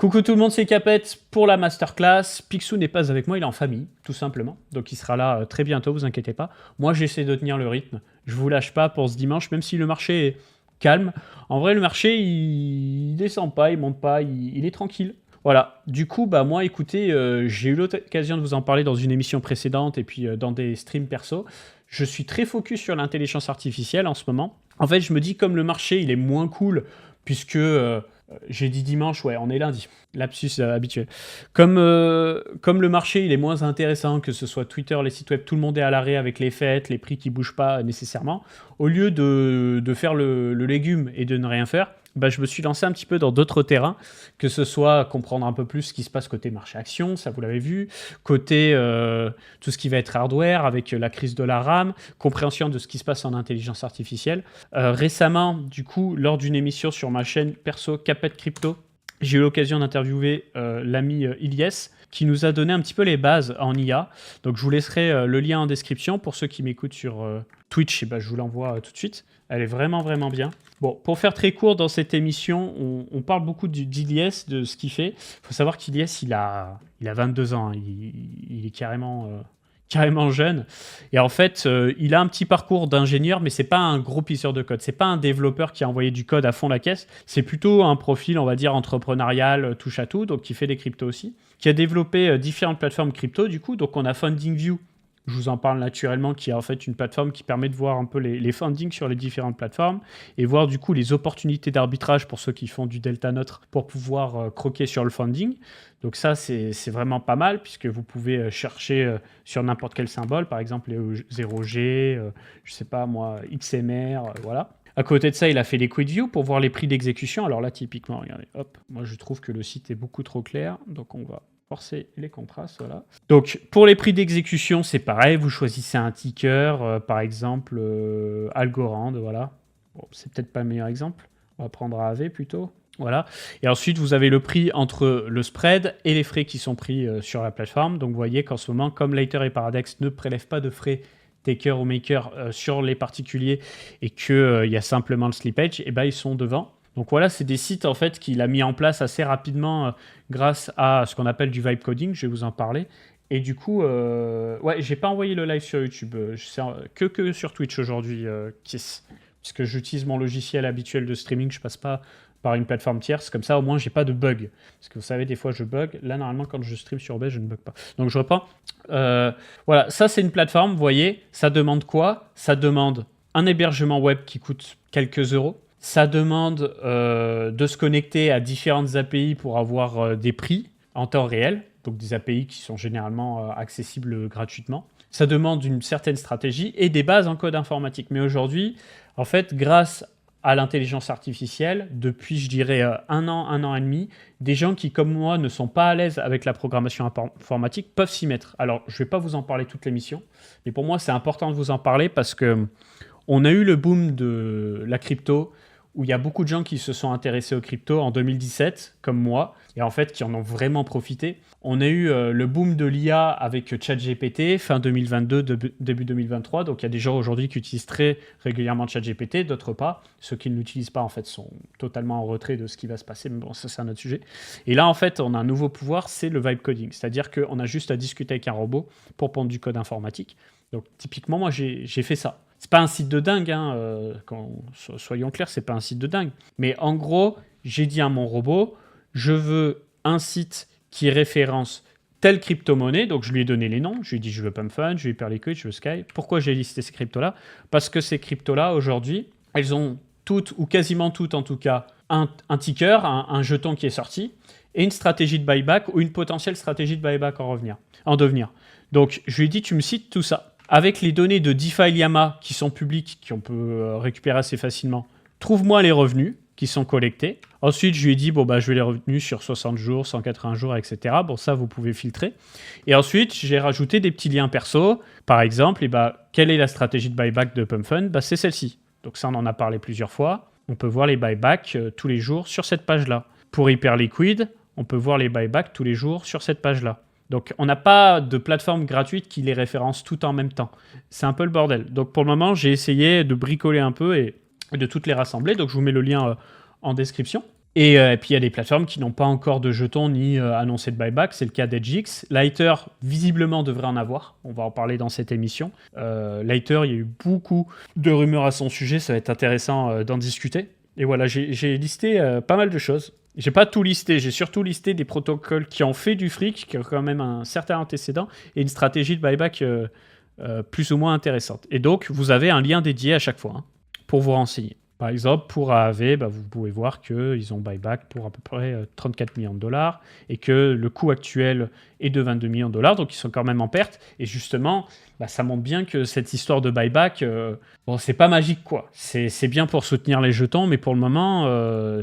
Coucou tout le monde, c'est Capet pour la masterclass. Picsou n'est pas avec moi, il est en famille, tout simplement. Donc il sera là très bientôt, vous inquiétez pas. Moi, j'essaie de tenir le rythme. Je vous lâche pas pour ce dimanche, même si le marché est calme. En vrai, le marché, il descend pas, il monte pas, il est tranquille. Voilà. Du coup, bah moi, écoutez, j'ai eu l'occasion de vous en parler dans une émission précédente et puis dans des streams perso. Je suis très focus sur l'intelligence artificielle en ce moment. En fait, je me dis comme le marché, il est moins cool puisque j'ai dit dimanche, ouais, on est lundi. Lapsus habituel. Comme le marché, il est moins intéressant, que ce soit Twitter, les sites web, tout le monde est à l'arrêt avec les fêtes, les prix qui bougent pas nécessairement. Au lieu de faire le légume et de ne rien faire, bah, je me suis lancé un petit peu dans d'autres terrains, que ce soit comprendre un peu plus ce qui se passe côté marché action, ça vous l'avez vu, côté tout ce qui va être hardware avec la crise de la RAM, compréhension de ce qui se passe en intelligence artificielle. Récemment, du coup, lors d'une émission sur ma chaîne perso Capet Crypto, j'ai eu l'occasion d'interviewer l'ami Ilyes, qui nous a donné un petit peu les bases en IA. Donc je vous laisserai le lien en description. Pour ceux qui m'écoutent sur Twitch, et ben, je vous l'envoie tout de suite. Elle est vraiment, vraiment bien. Bon, pour faire très court dans cette émission, on parle beaucoup d'Ilyes, de ce qu'il fait. Il faut savoir qu'Ilyes, il a 22 ans. Hein. Il est carrément jeune. Et en fait, il a un petit parcours d'ingénieur, mais c'est pas un gros pisseur de code. C'est pas un développeur qui a envoyé du code à fond la caisse. C'est plutôt un profil, on va dire, entrepreneurial, touche à tout, donc qui fait des cryptos aussi, qui a développé différentes plateformes crypto, du coup. Donc on a FundingView. Je vous en parle naturellement, qui est en fait une plateforme qui permet de voir un peu les fundings sur les différentes plateformes et voir du coup les opportunités d'arbitrage pour ceux qui font du delta neutre pour pouvoir croquer sur le funding. Donc ça, c'est vraiment pas mal puisque vous pouvez chercher sur n'importe quel symbole, par exemple les 0G, je sais pas moi, XMR, voilà. À côté de ça, il a fait les QuickView pour voir les prix d'exécution. Alors là, typiquement, regardez, hop, moi je trouve que le site est beaucoup trop clair, donc on va forcer les contrastes, voilà. Donc, pour les prix d'exécution, c'est pareil. Vous choisissez un ticker, par exemple, Algorand, voilà. Bon, c'est peut-être pas le meilleur exemple. On va prendre AV plutôt. Voilà. Et ensuite, vous avez le prix entre le spread et les frais qui sont pris sur la plateforme. Donc, vous voyez qu'en ce moment, comme Lather et Paradex ne prélèvent pas de frais taker ou maker sur les particuliers et qu'il y a simplement le slippage, et ben, ils sont devant. Donc voilà, c'est des sites en fait qu'il a mis en place assez rapidement grâce à ce qu'on appelle du vibe coding, je vais vous en parler. Et du coup, ouais, j'ai pas envoyé le live sur YouTube, que sur Twitch aujourd'hui, Kiss, puisque j'utilise mon logiciel habituel de streaming, je passe pas par une plateforme tierce, comme ça au moins j'ai pas de bug. Parce que vous savez, des fois je bug, là normalement quand je stream sur OBS, je ne bug pas. Donc je reprends. Voilà, ça c'est une plateforme, vous voyez, ça demande quoi? Ça demande un hébergement web qui coûte quelques euros. Ça demande de se connecter à différentes API pour avoir des prix en temps réel, donc des API qui sont généralement accessibles gratuitement. Ça demande une certaine stratégie et des bases en code informatique. Mais aujourd'hui, en fait, grâce à l'intelligence artificielle, depuis, je dirais, un an et demi, des gens qui, comme moi, ne sont pas à l'aise avec la programmation informatique peuvent s'y mettre. Alors, je ne vais pas vous en parler toute l'émission, mais pour moi, c'est important de vous en parler parce que on a eu le boom de la crypto, où il y a beaucoup de gens qui se sont intéressés aux cryptos en 2017, comme moi, et en fait qui en ont vraiment profité. On a eu le boom de l'IA avec ChatGPT, fin 2022, début 2023, donc il y a des gens aujourd'hui qui utilisent très régulièrement ChatGPT, d'autres pas. Ceux qui ne l'utilisent pas, en fait, sont totalement en retrait de ce qui va se passer, mais bon, ça c'est un autre sujet. Et là, en fait, on a un nouveau pouvoir, c'est le vibe coding, c'est-à-dire qu'on a juste à discuter avec un robot pour pondre du code informatique. Donc typiquement, moi, j'ai fait ça. C'est pas un site de dingue, hein, soyons clairs, c'est pas un site de dingue. Mais en gros, j'ai dit à mon robot, je veux un site qui référence telle crypto-monnaie, donc je lui ai donné les noms, je lui ai dit je veux Pumpfund, je veux Hyperliquid, je veux Sky. Pourquoi j'ai listé ces cryptos-là? Parce que ces cryptos-là, aujourd'hui, elles ont toutes, ou quasiment toutes en tout cas, un ticker, un jeton qui est sorti, et une stratégie de buyback, ou une potentielle stratégie de buyback en devenir. Donc je lui ai dit, tu me cites tout ça. Avec les données de DeFi Llama qui sont publiques, qu'on peut récupérer assez facilement, trouve-moi les revenus qui sont collectés. Ensuite, je lui ai dit, bon, bah, je veux les revenus sur 60 jours, 180 jours, etc. Bon, ça, vous pouvez filtrer. Et ensuite, j'ai rajouté des petits liens perso. Par exemple, et bah, quelle est la stratégie de buyback de Pumpfund? Bah, c'est celle-ci. Donc ça, on en a parlé plusieurs fois. On peut voir les buybacks tous les jours sur cette page-là. Pour Hyperliquid, on peut voir les buybacks tous les jours sur cette page-là. Donc, on n'a pas de plateforme gratuite qui les référence tout en même temps. C'est un peu le bordel. Donc, pour le moment, j'ai essayé de bricoler un peu et de toutes les rassembler. Donc, je vous mets le lien en description. Et puis il y a des plateformes qui n'ont pas encore de jetons ni annoncé de buyback, c'est le cas d'Edgix. Lighter, visiblement, devrait en avoir, on va en parler dans cette émission. Lighter, il y a eu beaucoup de rumeurs à son sujet, ça va être intéressant d'en discuter. Et voilà, j'ai listé pas mal de choses. J'ai pas tout listé, j'ai surtout listé des protocoles qui ont fait du fric, qui ont quand même un certain antécédent, et une stratégie de buyback plus ou moins intéressante. Et donc, vous avez un lien dédié à chaque fois pour vous renseigner. Par exemple, pour AAV, vous pouvez voir qu'ils ont buyback pour à peu près 34 millions de dollars et que le coût actuel est de 22 millions de dollars, donc ils sont quand même en perte. Et justement, ça montre bien que cette histoire de buyback, c'est pas magique, quoi. C'est bien pour soutenir les jetons, mais pour le moment,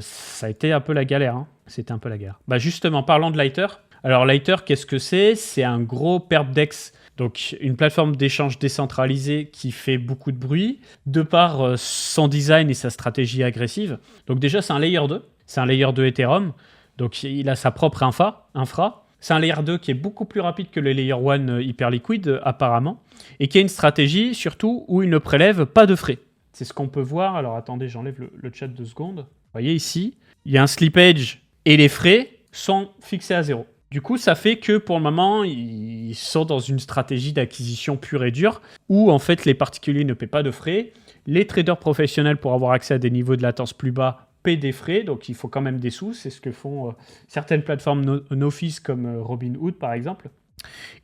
ça a été un peu la galère. C'était un peu la galère. Justement, parlant de Lighter. Alors Lighter, qu'est-ce que c'est ? C'est un gros perpdex. Donc, une plateforme d'échange décentralisée qui fait beaucoup de bruit, de par son design et sa stratégie agressive. Donc déjà, c'est un Layer 2. C'est un Layer 2 Ethereum. Donc, il a sa propre infra. C'est un Layer 2 qui est beaucoup plus rapide que le Layer 1 Hyperliquid, apparemment. Et qui a une stratégie, surtout, où il ne prélève pas de frais. C'est ce qu'on peut voir. Alors, attendez, j'enlève le chat 2 secondes. Vous voyez ici, il y a un slippage et les frais sont fixés à 0. Du coup, ça fait que pour le moment, ils sont dans une stratégie d'acquisition pure et dure où en fait les particuliers ne paient pas de frais. Les traders professionnels, pour avoir accès à des niveaux de latence plus bas, paient des frais. Donc il faut quand même des sous. C'est ce que font certaines plateformes no-fees comme Robinhood par exemple.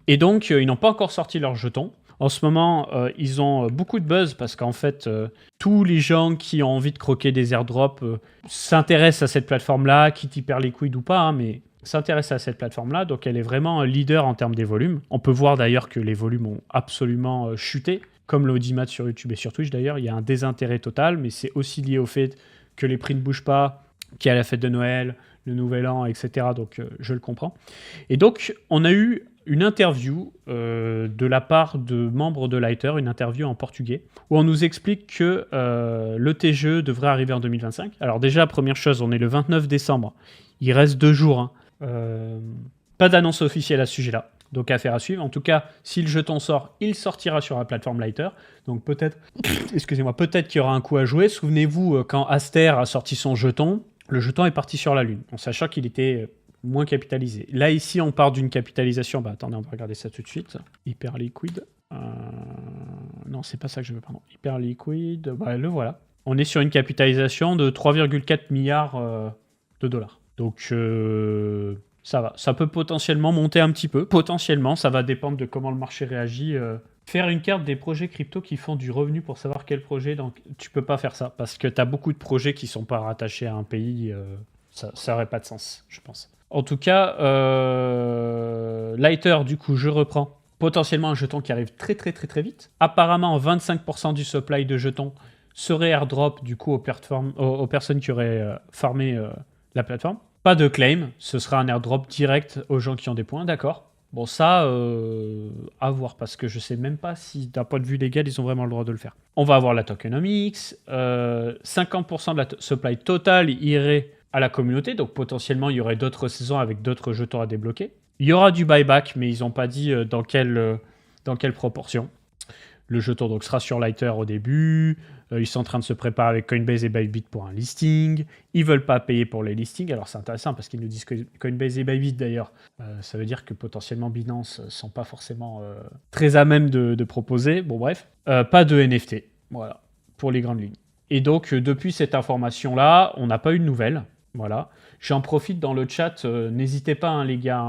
Et donc, ils n'ont pas encore sorti leurs jetons. En ce moment, ils ont beaucoup de buzz parce qu'en fait, tous les gens qui ont envie de croquer des airdrops s'intéressent à cette plateforme-là, quitte Hyperliquid ou pas, mais s'intéresse à cette plateforme-là, donc elle est vraiment leader en termes des volumes. On peut voir d'ailleurs que les volumes ont absolument chuté, comme l'audimat sur YouTube et sur Twitch d'ailleurs. Il y a un désintérêt total, mais c'est aussi lié au fait que les prix ne bougent pas, qu'il y a la fête de Noël, le Nouvel An, etc. Donc je le comprends. Et donc on a eu une interview de la part de membres de Lighter, une interview en portugais, où on nous explique que le TGE devrait arriver en 2025. Alors déjà, première chose, on est le 29 décembre. Il reste 2 jours. Pas d'annonce officielle à ce sujet-là, donc affaire à suivre. En tout cas, si le jeton sort, il sortira sur la plateforme Lighter. Donc peut-être qu'il y aura un coup à jouer. Souvenez-vous, quand Aster a sorti son jeton, le jeton est parti sur la Lune, en sachant qu'il était moins capitalisé. Là, ici, on part d'une capitalisation. Attendez, on va regarder ça tout de suite. Hyperliquid. Non, c'est pas ça que je veux, pardon. Hyperliquid, le voilà. On est sur une capitalisation de 3,4 milliards de dollars. Donc ça va. Ça peut potentiellement monter un petit peu. Potentiellement, ça va dépendre de comment le marché réagit. Faire une carte des projets crypto qui font du revenu pour savoir quel projet, donc tu peux pas faire ça. Parce que tu as beaucoup de projets qui sont pas rattachés à un pays. Ça n'aurait pas de sens, je pense. En tout cas, Lighter, du coup, je reprends. Potentiellement un jeton qui arrive très très très très vite. Apparemment, 25% du supply de jetons serait airdrop du coup aux personnes qui auraient farmé la plateforme. Pas de claim, ce sera un airdrop direct aux gens qui ont des points, d'accord. Bon, ça, à voir, parce que je sais même pas si d'un point de vue légal, ils ont vraiment le droit de le faire. On va avoir la tokenomics, 50% de la supply totale irait à la communauté, donc potentiellement, il y aurait d'autres saisons avec d'autres jetons à débloquer. Il y aura du buyback, mais ils n'ont pas dit dans quelle proportion. Le jeton donc sera sur Lighter au début. Ils sont en train de se préparer avec Coinbase et Bybit pour un listing. Ils veulent pas payer pour les listings. Alors c'est intéressant parce qu'ils nous disent que Coinbase et Bybit d'ailleurs, ça veut dire que potentiellement Binance sont pas forcément très à même de proposer. Bon bref, pas de NFT. Voilà, pour les grandes lignes. Et donc depuis cette information-là, on n'a pas eu de nouvelles. Voilà. J'en profite dans le chat, n'hésitez pas les gars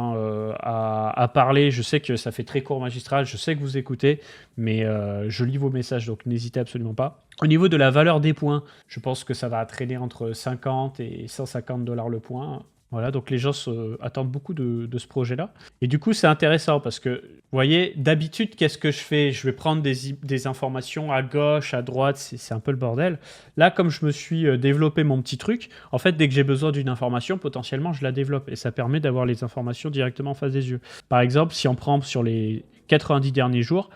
à parler, je sais que ça fait très court magistral, je sais que vous écoutez, mais je lis vos messages, donc n'hésitez absolument pas. Au niveau de la valeur des points, je pense que ça va traîner entre 50 et 150 $ le point. Voilà, donc les gens attendent beaucoup de ce projet-là. Et du coup, c'est intéressant parce que, vous voyez, d'habitude, qu'est-ce que je fais ? Je vais prendre des informations à gauche, à droite, c'est un peu le bordel. Là, comme je me suis développé mon petit truc, en fait, dès que j'ai besoin d'une information, potentiellement, je la développe. Et ça permet d'avoir les informations directement en face des yeux. Par exemple, si on prend sur les 90 derniers jours,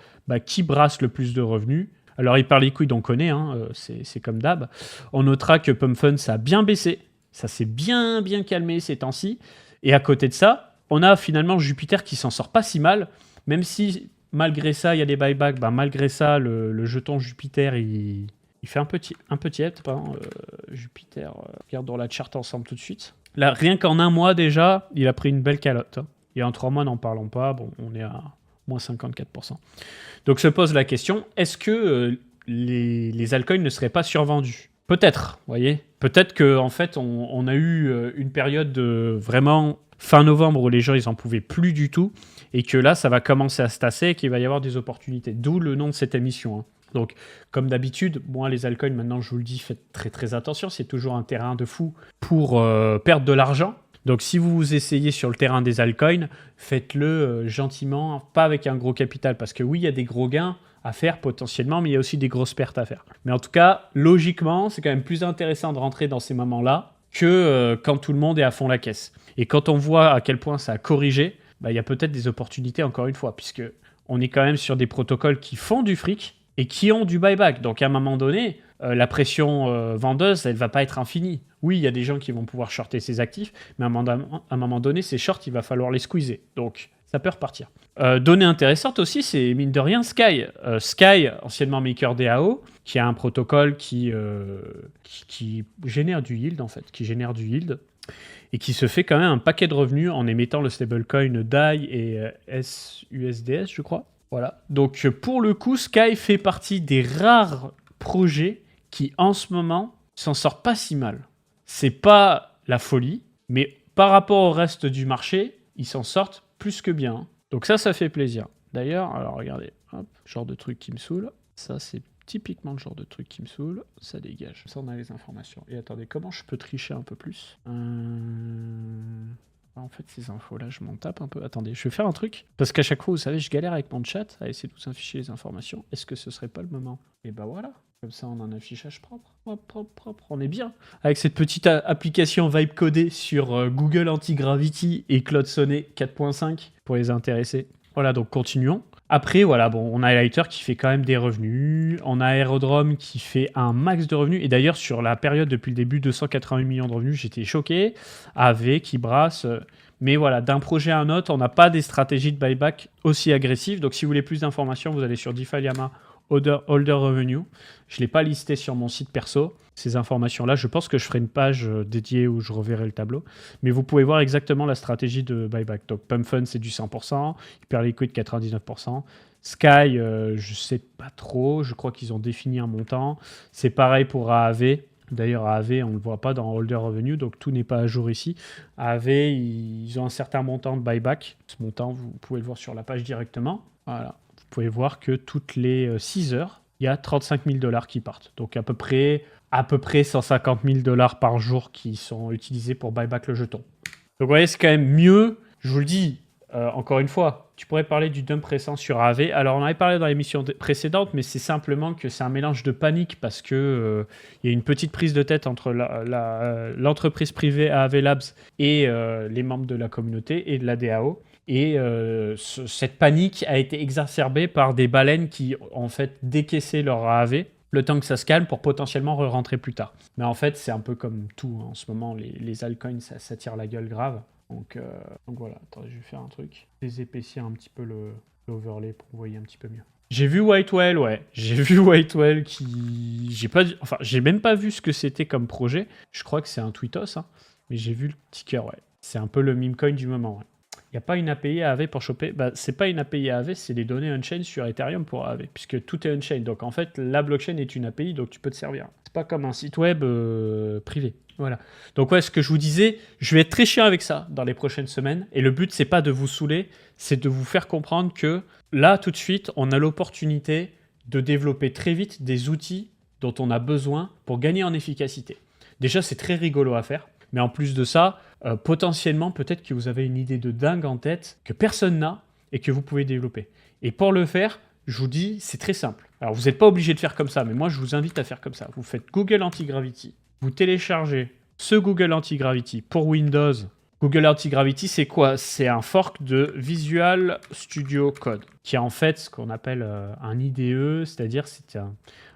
qui brasse le plus de revenus ? Alors, Hyperliquid, on connaît, c'est comme d'hab. On notera que PumpFund, ça a bien baissé. Ça s'est bien calmé ces temps-ci. Et à côté de ça, on a finalement Jupiter qui s'en sort pas si mal, même si malgré ça, il y a des buybacks. Malgré ça, le jeton Jupiter, il fait un peu tiède. Jupiter, regardons la charte ensemble tout de suite. Là, rien qu'en un mois déjà, il a pris une belle calotte. Hein. Et en 3 mois, n'en parlons pas. Bon, on est à moins 54%. Donc se pose la question, est-ce que les altcoins ne seraient pas survendus? Peut-être, vous voyez. Peut-être qu'en fait, on a eu une période de vraiment fin novembre où les gens, ils n'en pouvaient plus du tout. Et que là, ça va commencer à se tasser et qu'il va y avoir des opportunités. D'où le nom de cette émission. Hein. Donc, comme d'habitude, moi, les altcoins, maintenant, je vous le dis, faites très très attention. C'est toujours un terrain de fou pour perdre de l'argent. Donc, si vous vous essayez sur le terrain des altcoins, faites-le gentiment, pas avec un gros capital. Parce que oui, il y a des gros gains à faire potentiellement, mais il y a aussi des grosses pertes à faire. Mais en tout cas, logiquement, c'est quand même plus intéressant de rentrer dans ces moments-là que quand tout le monde est à fond la caisse. Et quand on voit à quel point ça a corrigé, il y a peut-être des opportunités encore une fois, puisque on est quand même sur des protocoles qui font du fric et qui ont du buyback. Donc à un moment donné, la pression vendeuse, elle ne va pas être infinie. Oui, il y a des gens qui vont pouvoir shorter ces actifs, mais à un moment donné, ces shorts, il va falloir les squeezer. Donc ça peut repartir. Donnée intéressante aussi, c'est mine de rien Sky. Sky, anciennement maker DAO, qui a un protocole qui génère du yield en fait, et qui se fait quand même un paquet de revenus en émettant le stablecoin DAI et SUSDS, je crois. Voilà. Donc pour le coup, Sky fait partie des rares projets qui en ce moment s'en sortent pas si mal. C'est pas la folie, mais par rapport au reste du marché, ils s'en sortent plus que bien. Donc ça fait plaisir. D'ailleurs, alors regardez, hop, genre de truc qui me saoule. Ça, c'est typiquement le genre de truc qui me saoule. Ça dégage. Ça, on a les informations. Et attendez, comment je peux tricher un peu plus En fait, ces infos-là, je m'en tape un peu. Attendez, je vais faire un truc. Parce qu'à chaque fois, vous savez, je galère avec mon chat à essayer de vous afficher les informations. Est-ce que ce serait pas le moment? Et bah voilà. Comme ça, on a un affichage propre. Propre. On est bien. Avec cette petite application Vibe codée sur Google Anti-Gravity et Claude Sonnet 4.5 pour les intéressés. Voilà, donc continuons. Après, voilà, bon, on a Lighter qui fait quand même des revenus. On a Aerodrome qui fait un max de revenus. Et d'ailleurs, sur la période depuis le début, 288 millions de revenus, j'étais choqué. AV qui brasse. Mais voilà, d'un projet à un autre, on n'a pas des stratégies de buyback aussi agressives. Donc, si vous voulez plus d'informations, vous allez sur DeFi Llama Holder Revenue. Je ne l'ai pas listé sur mon site perso, ces informations-là. Je pense que je ferai une page dédiée où je reverrai le tableau. Mais vous pouvez voir exactement la stratégie de buyback. Donc Pump Fund, c'est du 100%. Hyperliquid, 99%. Sky, je ne sais pas trop. Je crois qu'ils ont défini un montant. C'est pareil pour AAV. D'ailleurs, AAV, on ne le voit pas dans Holder Revenue, donc tout n'est pas à jour ici. AAV, ils ont un certain montant de buyback. Ce montant, vous pouvez le voir sur la page directement. Voilà. Vous pouvez voir que toutes les 6 heures, il y a 35 000 $ qui partent. Donc à peu près 150 000 $ par jour qui sont utilisés pour buyback le jeton. Donc vous voyez, c'est quand même mieux. Je vous le dis, encore une fois, tu pourrais parler du dump récent sur AV. Alors on avait parlé dans l'émission précédente, mais c'est simplement que c'est un mélange de panique parce que il y a une petite prise de tête entre l'entreprise privée AV Labs et les membres de la communauté et de la DAO. Et cette panique a été exacerbée par des baleines qui ont en fait décaissé leur AAV le temps que ça se calme pour potentiellement re-rentrer plus tard. Mais en fait, c'est un peu comme tout. Hein. En ce moment, les altcoins, ça tire la gueule grave. Donc voilà, attendez, je vais faire un truc. Désépaissir un petit peu l'overlay pour que vous voyez un petit peu mieux. J'ai vu Whitewell, ouais. J'ai vu Whitewell qui... j'ai même pas vu ce que c'était comme projet. Je crois que c'est un Tweetos, hein. Mais j'ai vu le ticker, ouais. C'est un peu le meme coin du moment, ouais. Il n'y a pas une API AAV pour choper. C'est pas une API AAV, c'est des données on-chain sur Ethereum pour AAV, puisque tout est on-chain. Donc en fait, la blockchain est une API, donc tu peux te servir. C'est pas comme un site web privé. Voilà. Donc ouais, ce que je vous disais, je vais être très chiant avec ça dans les prochaines semaines. Et le but, c'est pas de vous saouler, c'est de vous faire comprendre que là, tout de suite, on a l'opportunité de développer très vite des outils dont on a besoin pour gagner en efficacité. Déjà, c'est très rigolo à faire. Mais en plus de ça, potentiellement, peut-être que vous avez une idée de dingue en tête que personne n'a et que vous pouvez développer. Et pour le faire, je vous dis, c'est très simple. Alors, vous n'êtes pas obligé de faire comme ça, mais moi, je vous invite à faire comme ça. Vous faites Google Anti-Gravity. Vous téléchargez ce Google Anti-Gravity pour Windows. Google Anti-Gravity, c'est quoi? C'est un fork de Visual Studio Code, qui est en fait ce qu'on appelle un IDE, c'est-à-dire c'est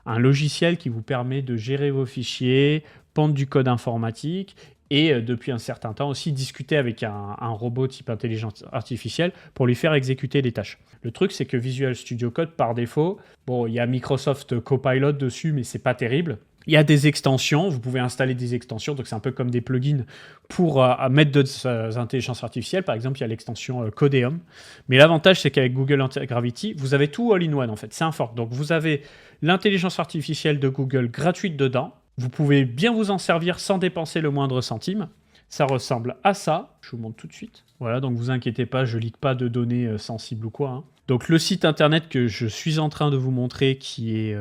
un logiciel qui vous permet de gérer vos fichiers, pondre du code informatique et depuis un certain temps aussi discuter avec un robot type intelligence artificielle pour lui faire exécuter des tâches. Le truc, c'est que Visual Studio Code, par défaut, bon, il y a Microsoft Copilot dessus, mais c'est pas terrible. Il y a des extensions, vous pouvez installer des extensions, donc c'est un peu comme des plugins pour mettre d'autres intelligences artificielles. Par exemple, il y a l'extension Codeum. Mais l'avantage, c'est qu'avec Google Anti-Gravity, vous avez tout all-in-one en fait. C'est un fork. Donc vous avez l'intelligence artificielle de Google gratuite dedans. Vous pouvez bien vous en servir sans dépenser le moindre centime. Ça ressemble à ça. Je vous montre tout de suite. Voilà, donc vous inquiétez pas, je ne leak pas de données sensibles ou quoi. Hein. Donc le site internet que je suis en train de vous montrer, qui est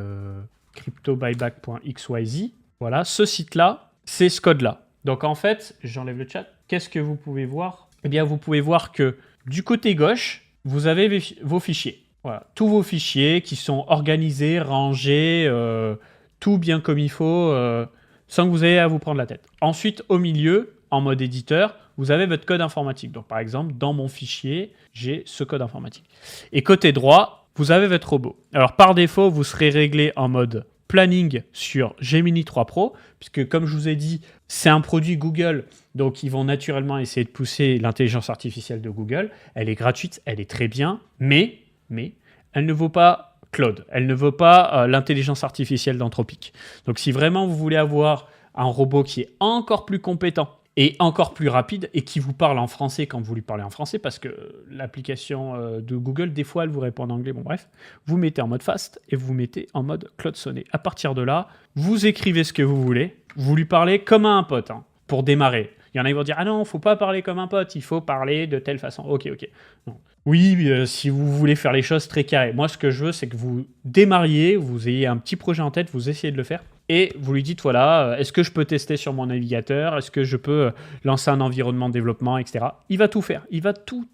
cryptobuyback.xyz, voilà, ce site-là, c'est ce code-là. Donc en fait, j'enlève le chat. Qu'est-ce que vous pouvez voir? Eh bien, vous pouvez voir que du côté gauche, vous avez vos fichiers. Voilà, tous vos fichiers qui sont organisés, rangés, tout bien comme il faut, sans que vous ayez à vous prendre la tête. Ensuite, au milieu, en mode éditeur, vous avez votre code informatique. Donc par exemple, dans mon fichier, j'ai ce code informatique. Et côté droit, vous avez votre robot. Alors par défaut, vous serez réglé en mode planning sur Gemini 3 Pro, puisque comme je vous ai dit, c'est un produit Google, donc ils vont naturellement essayer de pousser l'intelligence artificielle de Google. Elle est gratuite, elle est très bien, mais elle ne vaut pas Claude. Elle ne vaut pas l'intelligence artificielle d'Anthropic. Donc si vraiment vous voulez avoir un robot qui est encore plus compétent et encore plus rapide et qui vous parle en français quand vous lui parlez en français, parce que l'application de Google, des fois, elle vous répond en anglais. Bon, bref, vous mettez en mode fast et vous mettez en mode Claude Sonnet. À partir de là, vous écrivez ce que vous voulez. Vous lui parlez comme à un pote, hein, pour démarrer. Il y en a qui vont dire « Ah non, il ne faut pas parler comme un pote, il faut parler de telle façon. » Ok. Non. Oui, si vous voulez faire les choses très carrées. Moi, ce que je veux, c'est que vous démarriez, vous ayez un petit projet en tête, vous essayez de le faire. Et vous lui dites, voilà, est-ce que je peux tester sur mon navigateur? Est-ce que je peux lancer un environnement de développement, etc. Il va tout faire. Il va tout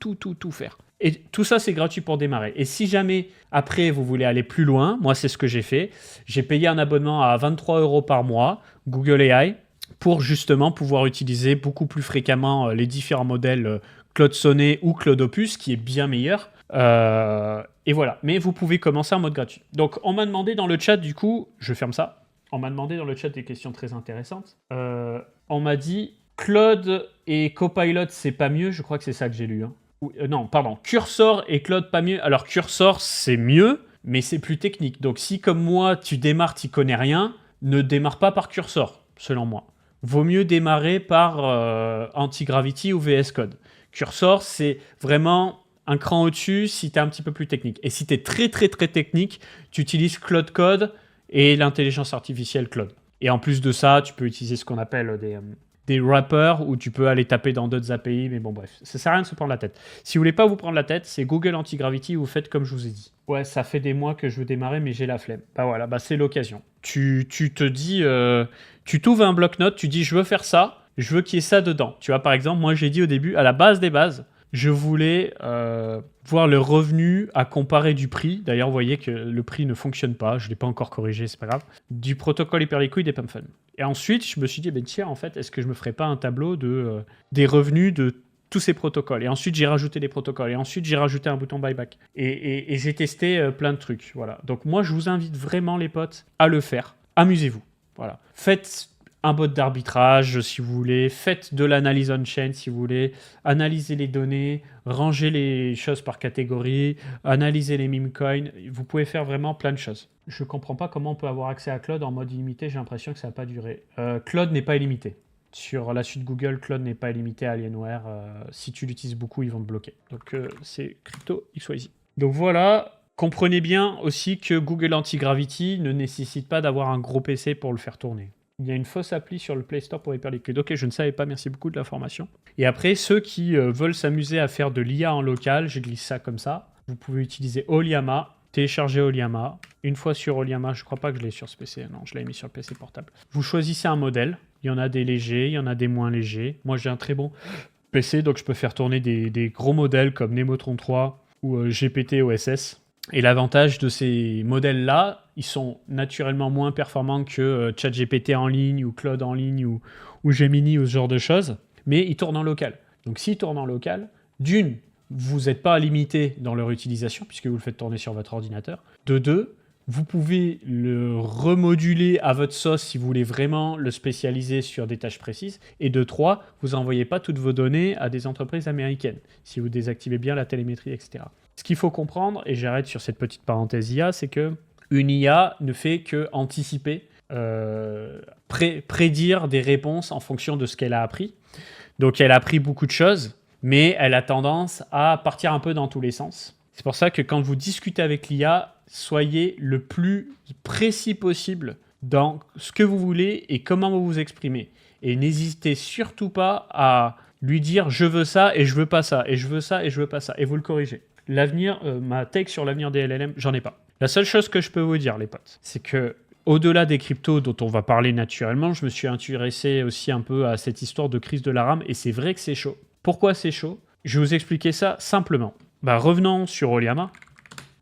faire. Et tout ça, c'est gratuit pour démarrer. Et si jamais, après, vous voulez aller plus loin, moi, c'est ce que j'ai fait. J'ai payé un abonnement à 23 € par mois, Google AI, pour justement pouvoir utiliser beaucoup plus fréquemment les différents modèles Claude Sonnet ou Claude Opus, qui est bien meilleur. Et voilà. Mais vous pouvez commencer en mode gratuit. Donc, on m'a demandé dans le chat, du coup, je ferme ça. On m'a demandé dans le chat des questions très intéressantes. On m'a dit Claude et Copilot, c'est pas mieux. Je crois que c'est ça que j'ai lu. Hein. Non, pardon. Cursor et Claude, pas mieux. Alors, Cursor, c'est mieux, mais c'est plus technique. Donc, si comme moi, tu démarres, tu connais rien, ne démarre pas par Cursor, selon moi. Vaut mieux démarrer par Anti-Gravity ou VS Code. Cursor, c'est vraiment un cran au-dessus si tu es un petit peu plus technique. Et si tu es très technique, tu utilises Claude Code et l'intelligence artificielle Claude. Et en plus de ça, tu peux utiliser ce qu'on appelle des wrappers où tu peux aller taper dans d'autres API, mais bon bref, ça sert à rien de se prendre la tête. Si vous voulez pas vous prendre la tête, c'est Google Anti-Gravity, vous faites comme je vous ai dit. Ouais, ça fait des mois que je veux démarrer, mais j'ai la flemme. Bah voilà, bah c'est l'occasion. Tu te dis, tu t'ouvres un bloc-notes, tu dis je veux faire ça, je veux qu'il y ait ça dedans. Tu vois, par exemple, moi j'ai dit au début, à la base des bases, je voulais voir le revenu à comparer du prix. D'ailleurs, vous voyez que le prix ne fonctionne pas. Je ne l'ai pas encore corrigé, c'est pas grave. Du protocole Hyperliquid et PumpFun. Et ensuite, je me suis dit, ben tiens, en fait, est-ce que je me ferais pas un tableau des revenus de tous ces protocoles? Et ensuite, j'ai rajouté des protocoles. Et ensuite, j'ai rajouté un bouton buyback. Et j'ai testé plein de trucs. Voilà. Donc moi, je vous invite vraiment, les potes, à le faire. Amusez-vous. Voilà. Faites un bot d'arbitrage si vous voulez, faites de l'analyse on-chain si vous voulez, analysez les données, rangez les choses par catégorie, analysez les meme coins, vous pouvez faire vraiment plein de choses. Je ne comprends pas comment on peut avoir accès à Claude en mode illimité, j'ai l'impression que ça n'a pas duré. Claude n'est pas illimité. Sur la suite Google, Claude n'est pas illimité à Alienware. Si tu l'utilises beaucoup, ils vont te bloquer. Donc c'est Crypto XYZ. Donc voilà, comprenez bien aussi que Google Anti-Gravity ne nécessite pas d'avoir un gros PC pour le faire tourner. Il y a une fausse appli sur le Play Store pour Hyperliquid. Ok, je ne savais pas, merci beaucoup de l'information. Et après, ceux qui veulent s'amuser à faire de l'IA en local, je glisse ça comme ça. Vous pouvez utiliser Oliama, télécharger Oliama. Une fois sur Oliama, je ne crois pas que je l'ai sur ce PC. Non, je l'ai mis sur le PC portable. Vous choisissez un modèle. Il y en a des légers, il y en a des moins légers. Moi, j'ai un très bon PC, donc je peux faire tourner des gros modèles comme Nemotron 3 ou GPT OSS. Et l'avantage de ces modèles-là, ils sont naturellement moins performants que ChatGPT en ligne ou Claude en ligne ou Gemini ou ce genre de choses, mais ils tournent en local. Donc s'ils tournent en local, d'une, vous n'êtes pas limité dans leur utilisation puisque vous le faites tourner sur votre ordinateur. De deux, vous pouvez le remoduler à votre sauce si vous voulez vraiment le spécialiser sur des tâches précises. Et de trois, vous n'envoyez pas toutes vos données à des entreprises américaines si vous désactivez bien la télémétrie, etc. Ce qu'il faut comprendre, et j'arrête sur cette petite parenthèse IA, c'est que une IA ne fait que anticiper prédire des réponses en fonction de ce qu'elle a appris. Donc elle a appris beaucoup de choses, mais elle a tendance à partir un peu dans tous les sens. C'est pour ça que quand vous discutez avec l'IA, soyez le plus précis possible dans ce que vous voulez et comment vous vous exprimez. Et n'hésitez surtout pas à lui dire « je veux ça et je veux pas ça, et je veux ça et je veux pas ça », et vous le corrigez. L'avenir, ma take sur l'avenir des LLM, j'en ai pas. La seule chose que je peux vous dire, les potes, c'est que au-delà des cryptos dont on va parler naturellement, je me suis intéressé aussi un peu à cette histoire de crise de la RAM, et c'est vrai que c'est chaud. Pourquoi c'est chaud? Je vais vous expliquer ça simplement. Revenons sur Oliama.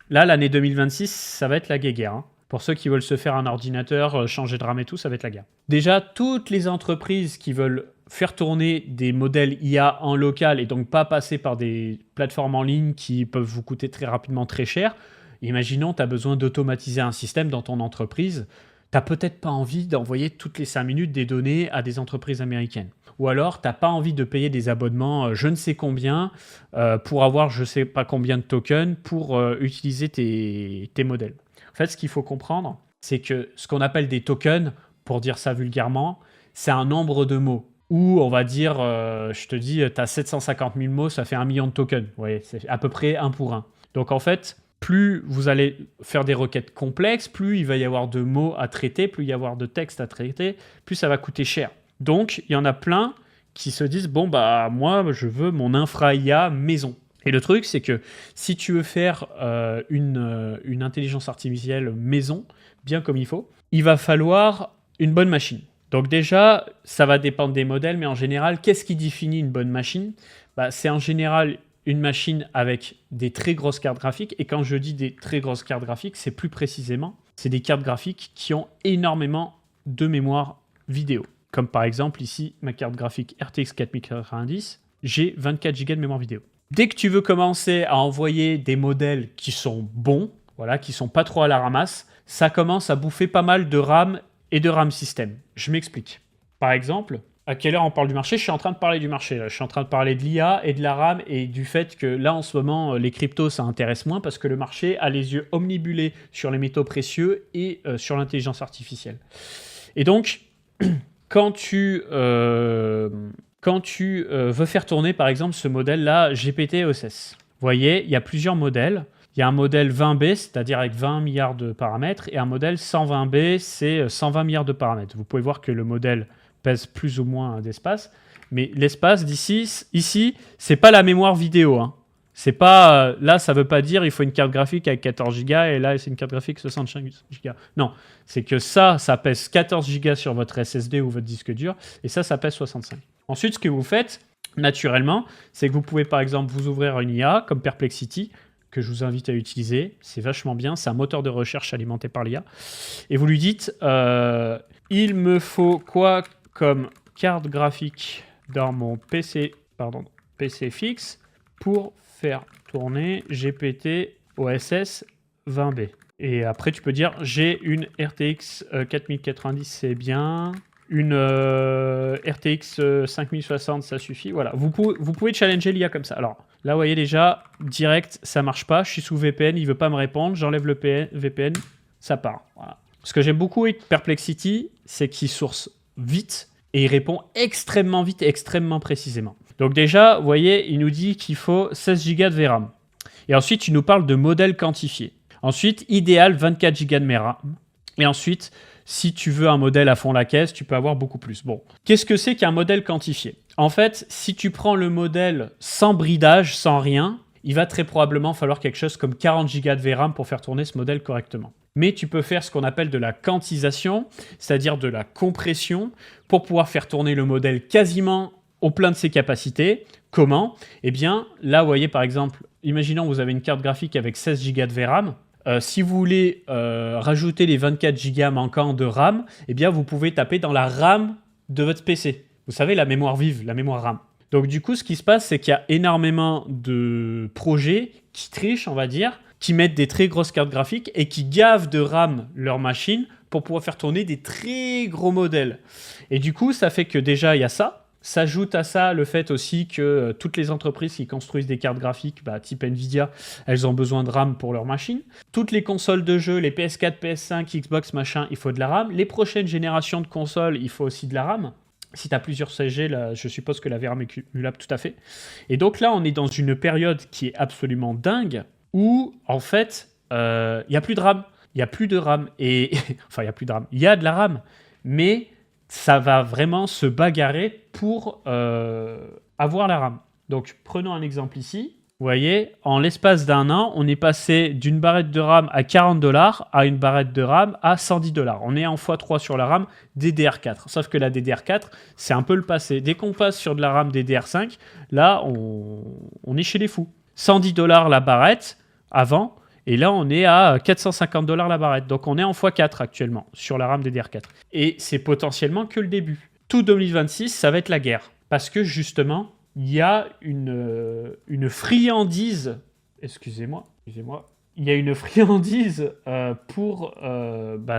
Là, l'année 2026, ça va être la guéguerre. Hein. Pour ceux qui veulent se faire un ordinateur, changer de RAM et tout, ça va être la guerre. Déjà, toutes les entreprises qui veulent faire tourner des modèles IA en local et donc pas passer par des plateformes en ligne qui peuvent vous coûter très rapidement très cher. Imaginons, tu as besoin d'automatiser un système dans ton entreprise. Tu n'as peut-être pas envie d'envoyer toutes les 5 minutes des données à des entreprises américaines. Ou alors, tu n'as pas envie de payer des abonnements je ne sais combien pour avoir je ne sais pas combien de tokens pour utiliser tes modèles. En fait, ce qu'il faut comprendre, c'est que ce qu'on appelle des tokens, pour dire ça vulgairement, c'est un nombre de mots. Ou on va dire, je te dis, tu as 750 000 mots, ça fait 1 million de tokens. Vous voyez, c'est à peu près 1 pour 1. Donc en fait, plus vous allez faire des requêtes complexes, plus il va y avoir de mots à traiter, plus il va y avoir de textes à traiter, plus ça va coûter cher. Donc il y en a plein qui se disent, bon moi je veux mon infra IA maison. Et le truc, c'est que si tu veux faire une intelligence artificielle maison, bien comme il faut, il va falloir une bonne machine. Donc déjà, ça va dépendre des modèles, mais en général, qu'est-ce qui définit une bonne machine? C'est en général une machine avec des très grosses cartes graphiques. Et quand je dis des très grosses cartes graphiques, c'est plus précisément, c'est des cartes graphiques qui ont énormément de mémoire vidéo. Comme par exemple ici, ma carte graphique RTX 4090, j'ai 24 Go de mémoire vidéo. Dès que tu veux commencer à envoyer des modèles qui sont bons, voilà, qui sont pas trop à la ramasse, ça commence à bouffer pas mal de RAM et de RAM système. Je m'explique. Par exemple, à quelle heure on parle du marché? Je suis en train de parler du marché. Là. Je suis en train de parler de l'IA et de la RAM et du fait que là, en ce moment, les cryptos, ça intéresse moins parce que le marché a les yeux omnibulés sur les métaux précieux et sur l'intelligence artificielle. Et donc, quand tu veux faire tourner, par exemple, ce modèle-là, GPT-EOSS, vous voyez, il y a plusieurs modèles. Il y a un modèle 20B, c'est-à-dire avec 20 milliards de paramètres, et un modèle 120B, c'est 120 milliards de paramètres. Vous pouvez voir que le modèle pèse plus ou moins d'espace, mais l'espace ici, c'est pas la mémoire vidéo. Hein. C'est pas, là, ça veut pas dire il faut une carte graphique avec 14 Go, et là, c'est une carte graphique 65 Go. Non, c'est que ça pèse 14 Go sur votre SSD ou votre disque dur, et ça pèse 65. Ensuite, ce que vous faites, naturellement, c'est que vous pouvez, par exemple, vous ouvrir une IA comme Perplexity, que je vous invite à utiliser. C'est vachement bien. C'est un moteur de recherche alimenté par l'IA. Et vous lui dites, il me faut quoi comme carte graphique dans mon PC fixe pour faire tourner GPT-OSS 20B. Et après, tu peux dire, j'ai une RTX 4090, c'est bien. Une RTX 5060, ça suffit. Voilà. Vous pouvez challenger l'IA comme ça. Alors, là, vous voyez déjà, direct, ça marche pas. Je suis sous VPN, il veut pas me répondre. J'enlève le VPN, ça part. Voilà. Ce que j'aime beaucoup avec Perplexity, c'est qu'il source vite et il répond extrêmement vite et extrêmement précisément. Donc déjà, vous voyez, il nous dit qu'il faut 16 Go de VRAM. Et ensuite, il nous parle de modèles quantifiés. Ensuite, idéal, 24 Go de VRAM. Et ensuite, si tu veux un modèle à fond la caisse, tu peux avoir beaucoup plus. Bon, qu'est-ce que c'est qu'un modèle quantifié? En fait, si tu prends le modèle sans bridage, sans rien, il va très probablement falloir quelque chose comme 40 Go de VRAM pour faire tourner ce modèle correctement. Mais tu peux faire ce qu'on appelle de la quantisation, c'est-à-dire de la compression, pour pouvoir faire tourner le modèle quasiment au plein de ses capacités. Comment? Eh bien, là, vous voyez par exemple, imaginons que vous avez une carte graphique avec 16 Go de VRAM. Si vous voulez rajouter les 24 Go manquants de RAM, eh bien vous pouvez taper dans la RAM de votre PC. Vous savez, la mémoire vive, la mémoire RAM. Donc du coup, ce qui se passe, c'est qu'il y a énormément de projets qui trichent, on va dire, qui mettent des très grosses cartes graphiques et qui gavent de RAM leur machine pour pouvoir faire tourner des très gros modèles. Et du coup, ça fait que déjà, il y a ça. S'ajoute à ça le fait aussi que toutes les entreprises qui construisent des cartes graphiques, type Nvidia, elles ont besoin de RAM pour leurs machines. Toutes les consoles de jeux, les PS4, PS5, Xbox, machin, il faut de la RAM. Les prochaines générations de consoles, il faut aussi de la RAM. Si tu as plusieurs CG, là, je suppose que la VRAM est cumulable tout à fait. Et donc là, on est dans une période qui est absolument dingue, où, en fait, il n'y a plus de RAM. Il n'y a plus de RAM. Et... enfin, il n'y a plus de RAM. Il y a de la RAM. Mais ça va vraiment se bagarrer pour avoir la RAM. Donc, prenons un exemple ici. Vous voyez, en l'espace d'un an, on est passé d'une barrette de RAM à 40$ à une barrette de RAM à 110$. On est en x3 sur la RAM DDR4. Sauf que la DDR4, c'est un peu le passé. Dès qu'on passe sur de la RAM DDR5, là, on est chez les fous. 110$ la barrette avant, et là, on est à 450$ la barrette. Donc, on est en x4 actuellement sur la RAM DDR4. Et c'est potentiellement que le début. Tout 2026, ça va être la guerre. Parce que justement, il y a une friandise. Excusez-moi. Il y a une friandise pour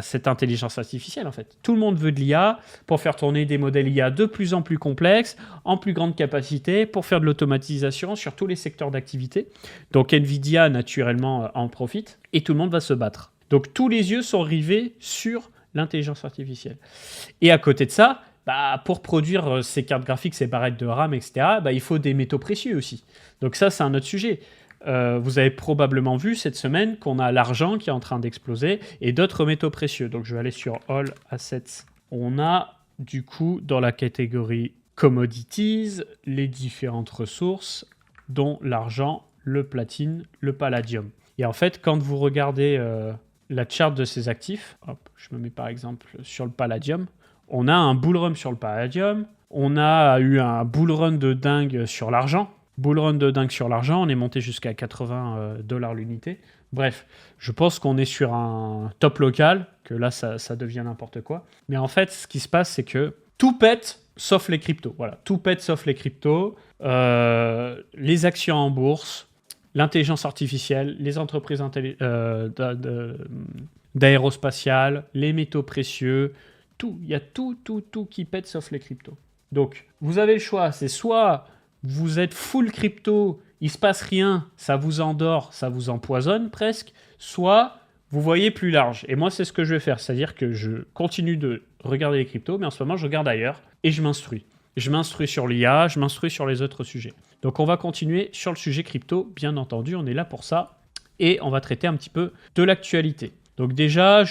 cette intelligence artificielle, en fait. Tout le monde veut de l'IA pour faire tourner des modèles IA de plus en plus complexes, en plus grande capacité, pour faire de l'automatisation sur tous les secteurs d'activité. Donc Nvidia, naturellement, en profite, et tout le monde va se battre. Donc tous les yeux sont rivés sur l'intelligence artificielle. Et à côté de ça, pour produire ces cartes graphiques, ces barrettes de RAM, etc., il faut des métaux précieux aussi. Donc ça, c'est un autre sujet. Vous avez probablement vu cette semaine qu'on a l'argent qui est en train d'exploser et d'autres métaux précieux. Donc je vais aller sur All Assets. On a du coup dans la catégorie Commodities les différentes ressources dont l'argent, le platine, le palladium. Et en fait, quand vous regardez la charte de ces actifs, hop, je me mets par exemple sur le palladium, on a un bull run sur le palladium, on a eu un bull run de dingue sur l'argent. Bull run de dingue sur l'argent, on est monté jusqu'à 80$ l'unité. Bref, je pense qu'on est sur un top local, que là, ça devient n'importe quoi. Mais en fait, ce qui se passe, c'est que tout pète, sauf les cryptos. Voilà, tout pète, sauf les cryptos. Les actions en bourse, l'intelligence artificielle, les entreprises d'aérospatiales, les métaux précieux, tout. Il y a tout qui pète, sauf les cryptos. Donc, vous avez le choix, c'est soit vous êtes full crypto, il se passe rien, ça vous endort, ça vous empoisonne presque, soit vous voyez plus large. Et moi, c'est ce que je vais faire, c'est-à-dire que je continue de regarder les cryptos, mais en ce moment, je regarde ailleurs et je m'instruis. Je m'instruis sur l'IA, je m'instruis sur les autres sujets. Donc, on va continuer sur le sujet crypto, bien entendu, on est là pour ça, et on va traiter un petit peu de l'actualité. Donc déjà,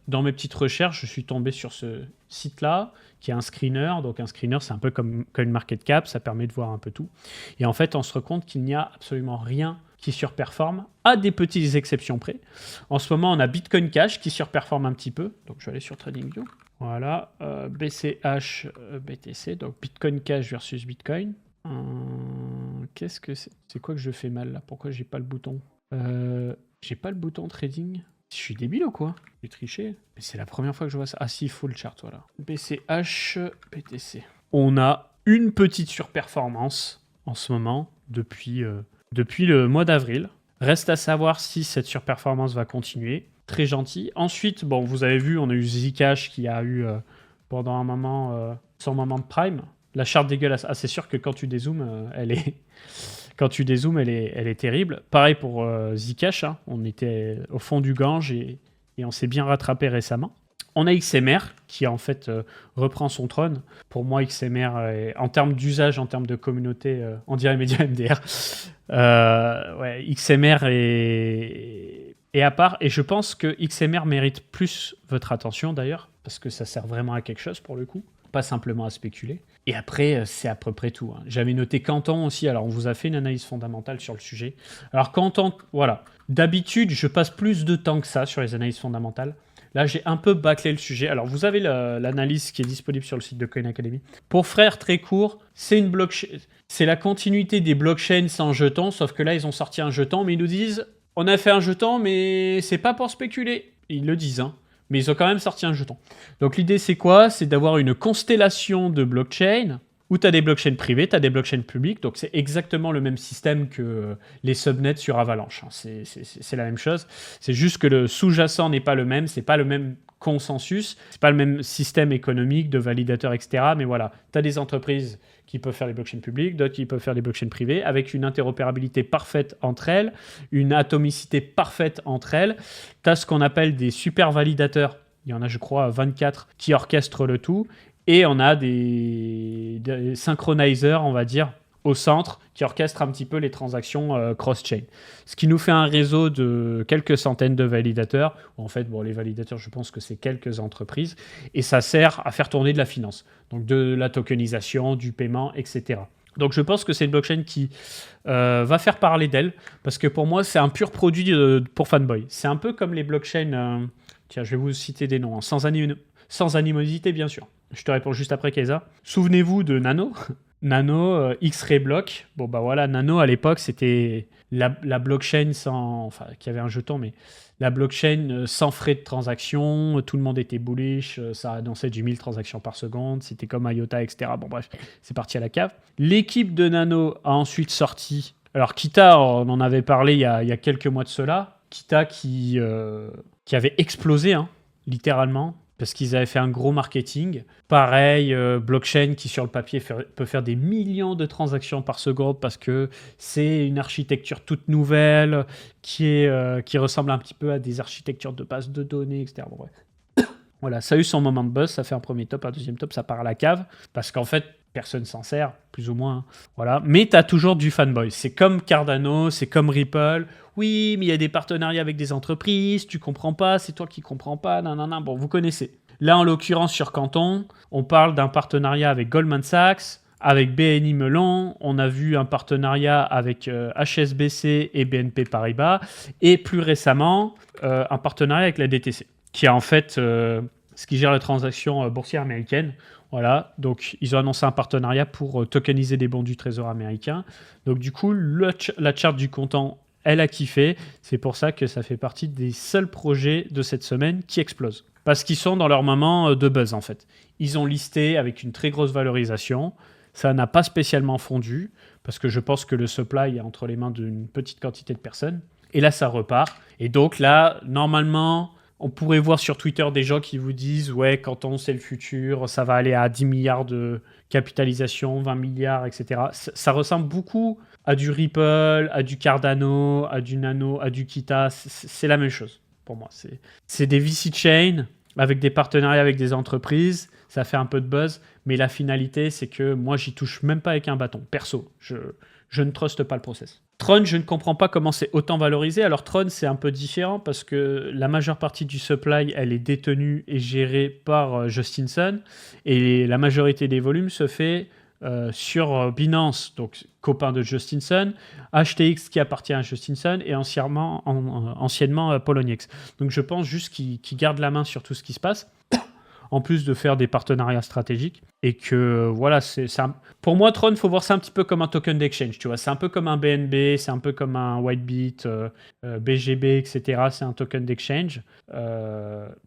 dans mes petites recherches, je suis tombé sur ce site-là, qui est un screener. Donc un screener, c'est un peu comme CoinMarketCap, ça permet de voir un peu tout. Et en fait, on se rend compte qu'il n'y a absolument rien qui surperforme, à des petites exceptions près. En ce moment, on a Bitcoin Cash qui surperforme un petit peu. Donc je vais aller sur TradingView. Voilà, BCH, BTC, donc Bitcoin Cash versus Bitcoin. Qu'est-ce que c'est? C'est quoi que je fais mal là? Pourquoi j'ai pas le bouton? J'ai pas le bouton trading. Je suis débile ou quoi? J'ai triché. Mais c'est la première fois que je vois ça. Ah si, full chart, voilà. BCH, BTC. On a une petite surperformance en ce moment depuis le mois d'avril. Reste à savoir si cette surperformance va continuer. Très gentil. Ensuite, bon, vous avez vu, on a eu Zcash qui a eu pendant un moment son moment de prime. La charte dégueulasse. Ah, c'est sûr que quand tu dézoomes, elle est... Quand tu dézoomes, elle est terrible. Pareil pour Zcash, hein. On était au fond du Gange et on s'est bien rattrapé récemment. On a XMR qui en fait reprend son trône. Pour moi, XMR, en termes d'usage, en termes de communauté, on dirait média MDR. XMR est à part et je pense que XMR mérite plus votre attention d'ailleurs parce que ça sert vraiment à quelque chose pour le coup, pas simplement à spéculer. Et après, c'est à peu près tout. Hein. J'avais noté Canton aussi. Alors, on vous a fait une analyse fondamentale sur le sujet. Alors, Canton, voilà. D'habitude, je passe plus de temps que ça sur les analyses fondamentales. Là, j'ai un peu bâclé le sujet. Alors, vous avez l'analyse qui est disponible sur le site de Coin Academy. Pour faire très court, c'est une blockchain. C'est la continuité des blockchains sans jetons, sauf que là, ils ont sorti un jeton, mais ils nous disent on a fait un jeton, mais c'est pas pour spéculer. Ils le disent, hein. Mais ils ont quand même sorti un jeton. Donc l'idée, c'est quoi? C'est d'avoir une constellation de blockchains où tu as des blockchains privées, tu as des blockchains publiques. Donc c'est exactement le même système que les subnets sur Avalanche. C'est la même chose. C'est juste que le sous-jacent n'est pas le même. C'est pas le même consensus. C'est pas le même système économique de validateurs, etc. Mais voilà, tu as des entreprises qui peuvent faire les blockchains publiques, d'autres qui peuvent faire les blockchains privées, avec une interopérabilité parfaite entre elles, une atomicité parfaite entre elles. Tu as ce qu'on appelle des super validateurs. Il y en a, je crois, 24 qui orchestrent le tout. Et on a des synchronizers, on va dire, au centre, qui orchestrent un petit peu les transactions cross-chain. Ce qui nous fait un réseau de quelques centaines de validateurs. En fait, bon, les validateurs, je pense que c'est quelques entreprises. Et ça sert à faire tourner de la finance. Donc de la tokenisation, du paiement, etc. Donc je pense que c'est une blockchain qui va faire parler d'elle. Parce que pour moi, c'est un pur produit pour fanboy. C'est un peu comme les blockchains... tiens, je vais vous citer des noms. Sans animosité, bien sûr. Je te réponds juste après, Keza. Souvenez-vous de Nano. Nano, X-Ray Block. Bon, bah voilà, Nano, à l'époque, c'était la blockchain sans... Enfin, qui avait un jeton, mais la blockchain sans frais de transaction. Tout le monde était bullish. Ça annonçait du 1000 transactions par seconde. C'était comme IOTA, etc. Bon, bref, c'est parti à la cave. L'équipe de Nano a ensuite sorti... Alors, Kita, on en avait parlé il y a quelques mois de cela. Kita qui avait explosé, hein, littéralement, parce qu'ils avaient fait un gros marketing. Pareil, blockchain qui sur le papier peut faire des millions de transactions par seconde parce que c'est une architecture toute nouvelle qui ressemble un petit peu à des architectures de base de données, etc. Bon, bref. Voilà, ça a eu son moment de buzz, ça fait un premier top, un deuxième top, ça part à la cave, parce qu'en fait, personne s'en sert, plus ou moins. Hein. Voilà. Mais tu as toujours du fanboy. C'est comme Cardano, c'est comme Ripple. Oui, mais il y a des partenariats avec des entreprises, tu comprends pas, c'est toi qui comprends pas, nanana. Bon, vous connaissez. Là, en l'occurrence, sur Canton, on parle d'un partenariat avec Goldman Sachs, avec BNI Melon, on a vu un partenariat avec HSBC et BNP Paribas, et plus récemment, un partenariat avec la DTC, qui est en fait ce qui gère les transactions boursières américaines. Voilà, donc ils ont annoncé un partenariat pour tokeniser des bons du Trésor américain. Donc du coup, la charte du comptant, elle a kiffé. C'est pour ça que ça fait partie des seuls projets de cette semaine qui explosent. Parce qu'ils sont dans leur moment de buzz, en fait. Ils ont listé avec une très grosse valorisation. Ça n'a pas spécialement fondu, parce que je pense que le supply est entre les mains d'une petite quantité de personnes. Et là, ça repart. Et donc là, normalement... On pourrait voir sur Twitter des gens qui vous disent « Ouais, Canton, c'est le futur, ça va aller à 10 milliards de capitalisation, 20 milliards, etc. » Ça ressemble beaucoup à du Ripple, à du Cardano, à du Nano, à du Kita. C'est la même chose pour moi. C'est des VC chains avec des partenariats avec des entreprises. Ça fait un peu de buzz. Mais la finalité, c'est que moi, j'y touche même pas avec un bâton. Perso, je ne truste pas le process. Tron, je ne comprends pas comment c'est autant valorisé. Alors Tron, c'est un peu différent parce que la majeure partie du supply, elle est détenue et gérée par Justin Sun. Et la majorité des volumes se fait sur Binance, donc copain de Justin Sun, HTX qui appartient à Justin Sun et anciennement Poloniex. Donc je pense juste qu'ils gardent la main sur tout ce qui se passe. En plus de faire des partenariats stratégiques. Et que, voilà, pour moi, Tron, il faut voir ça un petit peu comme un token d'exchange, tu vois. C'est un peu comme un BNB, c'est un peu comme un Whitebit, BGB, etc. C'est un token d'exchange.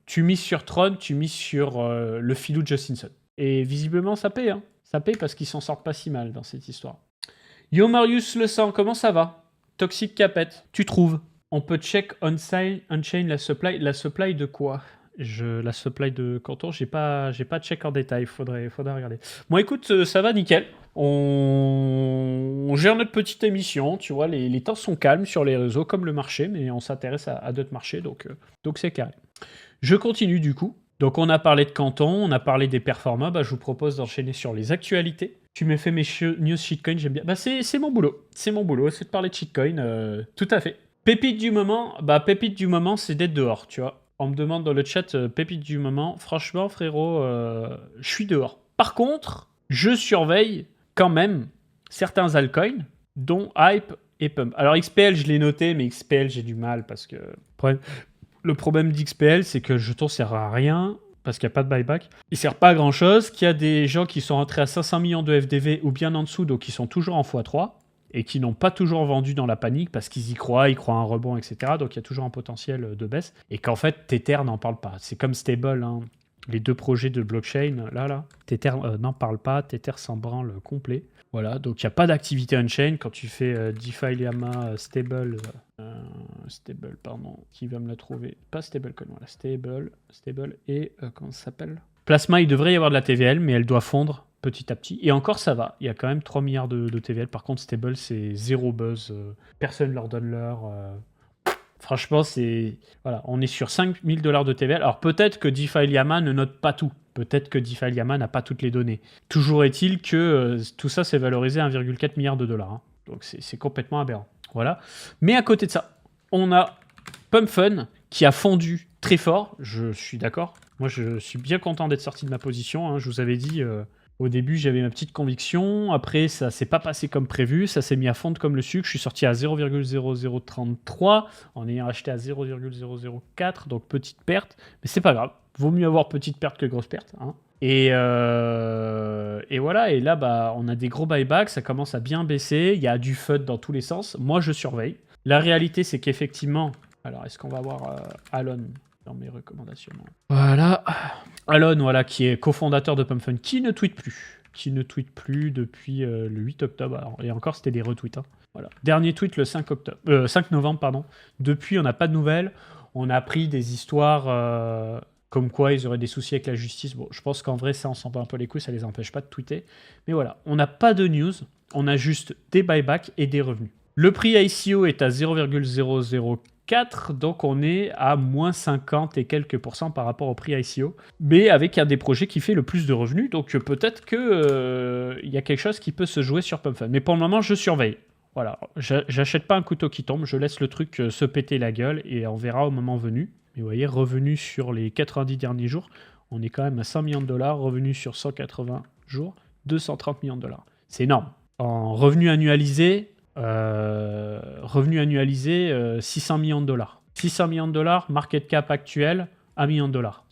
Tu mises sur Tron, tu mises sur le filou de Justin Sun. Et visiblement, ça paye, hein. Ça paye parce qu'ils s'en sortent pas si mal dans cette histoire. Yo Marius Le Sang, comment ça va? Toxic Capette, tu trouves? On peut check on-chain la supply de quoi? La supply de Canton, j'ai pas check en détail, faudrait regarder. Bon écoute, ça va nickel. On gère notre petite émission, tu vois, les temps sont calmes sur les réseaux comme le marché, mais on s'intéresse à d'autres marchés, donc c'est carré. Je continue du coup. Donc on a parlé de Canton, on a parlé des performants, je vous propose d'enchaîner sur les actualités. Tu m'as fait mes news shitcoin, j'aime bien. C'est mon boulot, c'est de parler de shitcoin, tout à fait. Pépite du moment, c'est d'être dehors, tu vois. On me demande dans le chat, pépite du moment. Franchement, frérot, je suis dehors. Par contre, je surveille quand même certains altcoins, dont Hype et Pump. Alors XPL, je l'ai noté, mais XPL, j'ai du mal parce que... Le problème d'XPL, c'est que le jeton sert à rien parce qu'il n'y a pas de buyback. Il ne sert pas à grand-chose, qu'il y a des gens qui sont rentrés à 500 millions de FDV ou bien en dessous, donc ils sont toujours en x3. Et qui n'ont pas toujours vendu dans la panique parce qu'ils y croient, ils croient à un rebond, etc. Donc il y a toujours un potentiel de baisse. Et qu'en fait, Tether n'en parle pas. C'est comme Stable, hein. Les deux projets de blockchain, là. Tether n'en parle pas, Tether s'en branle complet. Voilà, donc il n'y a pas d'activité on-chain. Quand tu fais DeFi, Llama, Stable, Stable, pardon. Qui va me la trouver? Pas stablecoin, voilà. Stable et comment ça s'appelle? Plasma, il devrait y avoir de la TVL, mais elle doit fondre petit à petit. Et encore, ça va. Il y a quand même 3 milliards de TVL. Par contre, Stable, c'est zéro buzz. Personne leur donne l'heure. Franchement, c'est... Voilà, on est sur 5000 $ de TVL. Alors peut-être que DeFi Llama ne note pas tout. Peut-être que DeFi Llama n'a pas toutes les données. Toujours est-il que tout ça, c'est valorisé à 1,4 milliard de dollars. Hein. Donc c'est complètement aberrant. Voilà. Mais à côté de ça, on a PumpFun qui a fondu très fort. Je suis d'accord. Moi, je suis bien content d'être sorti de ma position. Hein. Je vous avais dit... Au début, j'avais ma petite conviction. Après, ça s'est pas passé comme prévu. Ça s'est mis à fondre comme le sucre. Je suis sorti à 0,0033 en ayant acheté à 0,004. Donc, petite perte. Mais c'est pas grave. Vaut mieux avoir petite perte que grosse perte. Hein. Et voilà. Et là, bah, on a des gros buybacks. Ça commence à bien baisser. Il y a du FUD dans tous les sens. Moi, je surveille. La réalité, c'est qu'effectivement... Alors, est-ce qu'on va avoir Alon dans mes recommandations? Voilà. Alon, voilà, qui est cofondateur de PumpFun, qui ne tweete plus depuis le 8 octobre. Alors, et encore, c'était des retweets. Hein. Voilà. Dernier tweet le 5 novembre. Pardon. Depuis, on n'a pas de nouvelles. On a appris des histoires comme quoi ils auraient des soucis avec la justice. Bon, je pense qu'en vrai, ça, on s'en bat un peu les couilles, ça les empêche pas de tweeter. Mais voilà, on n'a pas de news. On a juste des buybacks et des revenus. Le prix ICO est à 0,004, donc on est à moins 50 et quelques % par rapport au prix ICO, mais avec un des projets qui fait le plus de revenus, donc peut-être qu'il y a quelque chose qui peut se jouer sur PumpFun. Mais pour le moment, je surveille. Voilà, j'achète pas un couteau qui tombe, je laisse le truc se péter la gueule et on verra au moment venu. Mais vous voyez, revenus sur les 90 derniers jours, on est quand même à 100 millions de dollars, revenus sur 180 jours, 230 millions de dollars. C'est énorme. En revenus annualisés, 600 millions de dollars. 600 millions de dollars, market cap actuel, 1 million de dollars.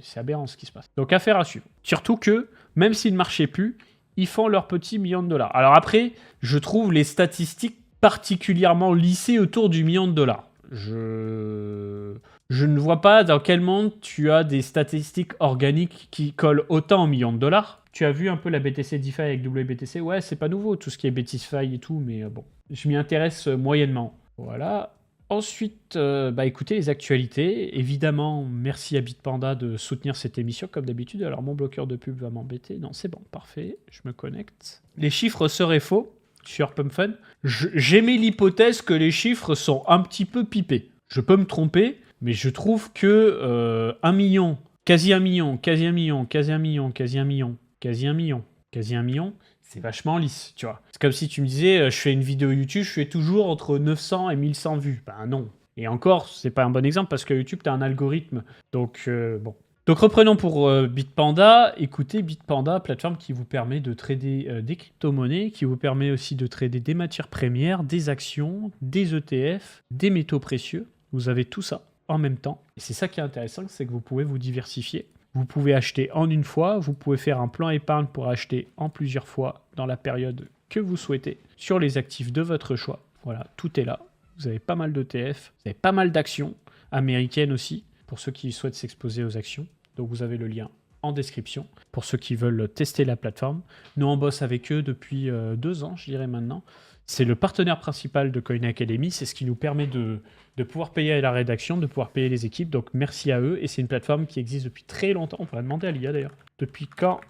C'est aberrant ce qui se passe. Donc affaire à suivre. Surtout que, même s'ils ne marchaient plus, ils font leurs petits millions de dollars. Alors après, je trouve les statistiques particulièrement lissées autour du million de dollars. Je ne vois pas dans quel monde tu as des statistiques organiques qui collent autant au million de dollars. Tu as vu un peu la BTC DeFi avec WBTC? Ouais, c'est pas nouveau, tout ce qui est BTCFi et tout, mais bon, je m'y intéresse moyennement. Voilà. Ensuite, écoutez, les actualités. Évidemment, merci à Bitpanda de soutenir cette émission, comme d'habitude. Alors, mon bloqueur de pub va m'embêter. Non, c'est bon, parfait, je me connecte. Les chiffres seraient faux sur PumpFun. J'émets l'hypothèse que les chiffres sont un petit peu pipés. Je peux me tromper, mais je trouve que 1 million, quasi 1 million, quasi 1 million, quasi 1 million, quasi 1 million, quasi 1 million, quasi 1 million, c'est vachement lisse, tu vois. C'est comme si tu me disais, je fais une vidéo YouTube, je fais toujours entre 900 et 1100 vues. Ben non. Et encore, c'est pas un bon exemple parce que YouTube, tu as un algorithme. Donc, bon. Donc reprenons pour Bitpanda. Écoutez, Bitpanda, plateforme qui vous permet de trader des crypto-monnaies, qui vous permet aussi de trader des matières premières, des actions, des ETF, des métaux précieux. Vous avez tout ça en même temps. Et c'est ça qui est intéressant, c'est que vous pouvez vous diversifier. Vous pouvez acheter en une fois, vous pouvez faire un plan épargne pour acheter en plusieurs fois dans la période que vous souhaitez sur les actifs de votre choix. Voilà, tout est là. Vous avez pas mal d'ETF, vous avez pas mal d'actions américaines aussi, pour ceux qui souhaitent s'exposer aux actions. Donc vous avez le lien en description pour ceux qui veulent tester la plateforme. Nous, on bosse avec eux depuis 2 ans, je dirais maintenant. C'est le partenaire principal de Coin Academy. C'est ce qui nous permet de pouvoir payer la rédaction, de pouvoir payer les équipes. Donc merci à eux. Et c'est une plateforme qui existe depuis très longtemps. On pourrait demander à l'IA d'ailleurs. Depuis quand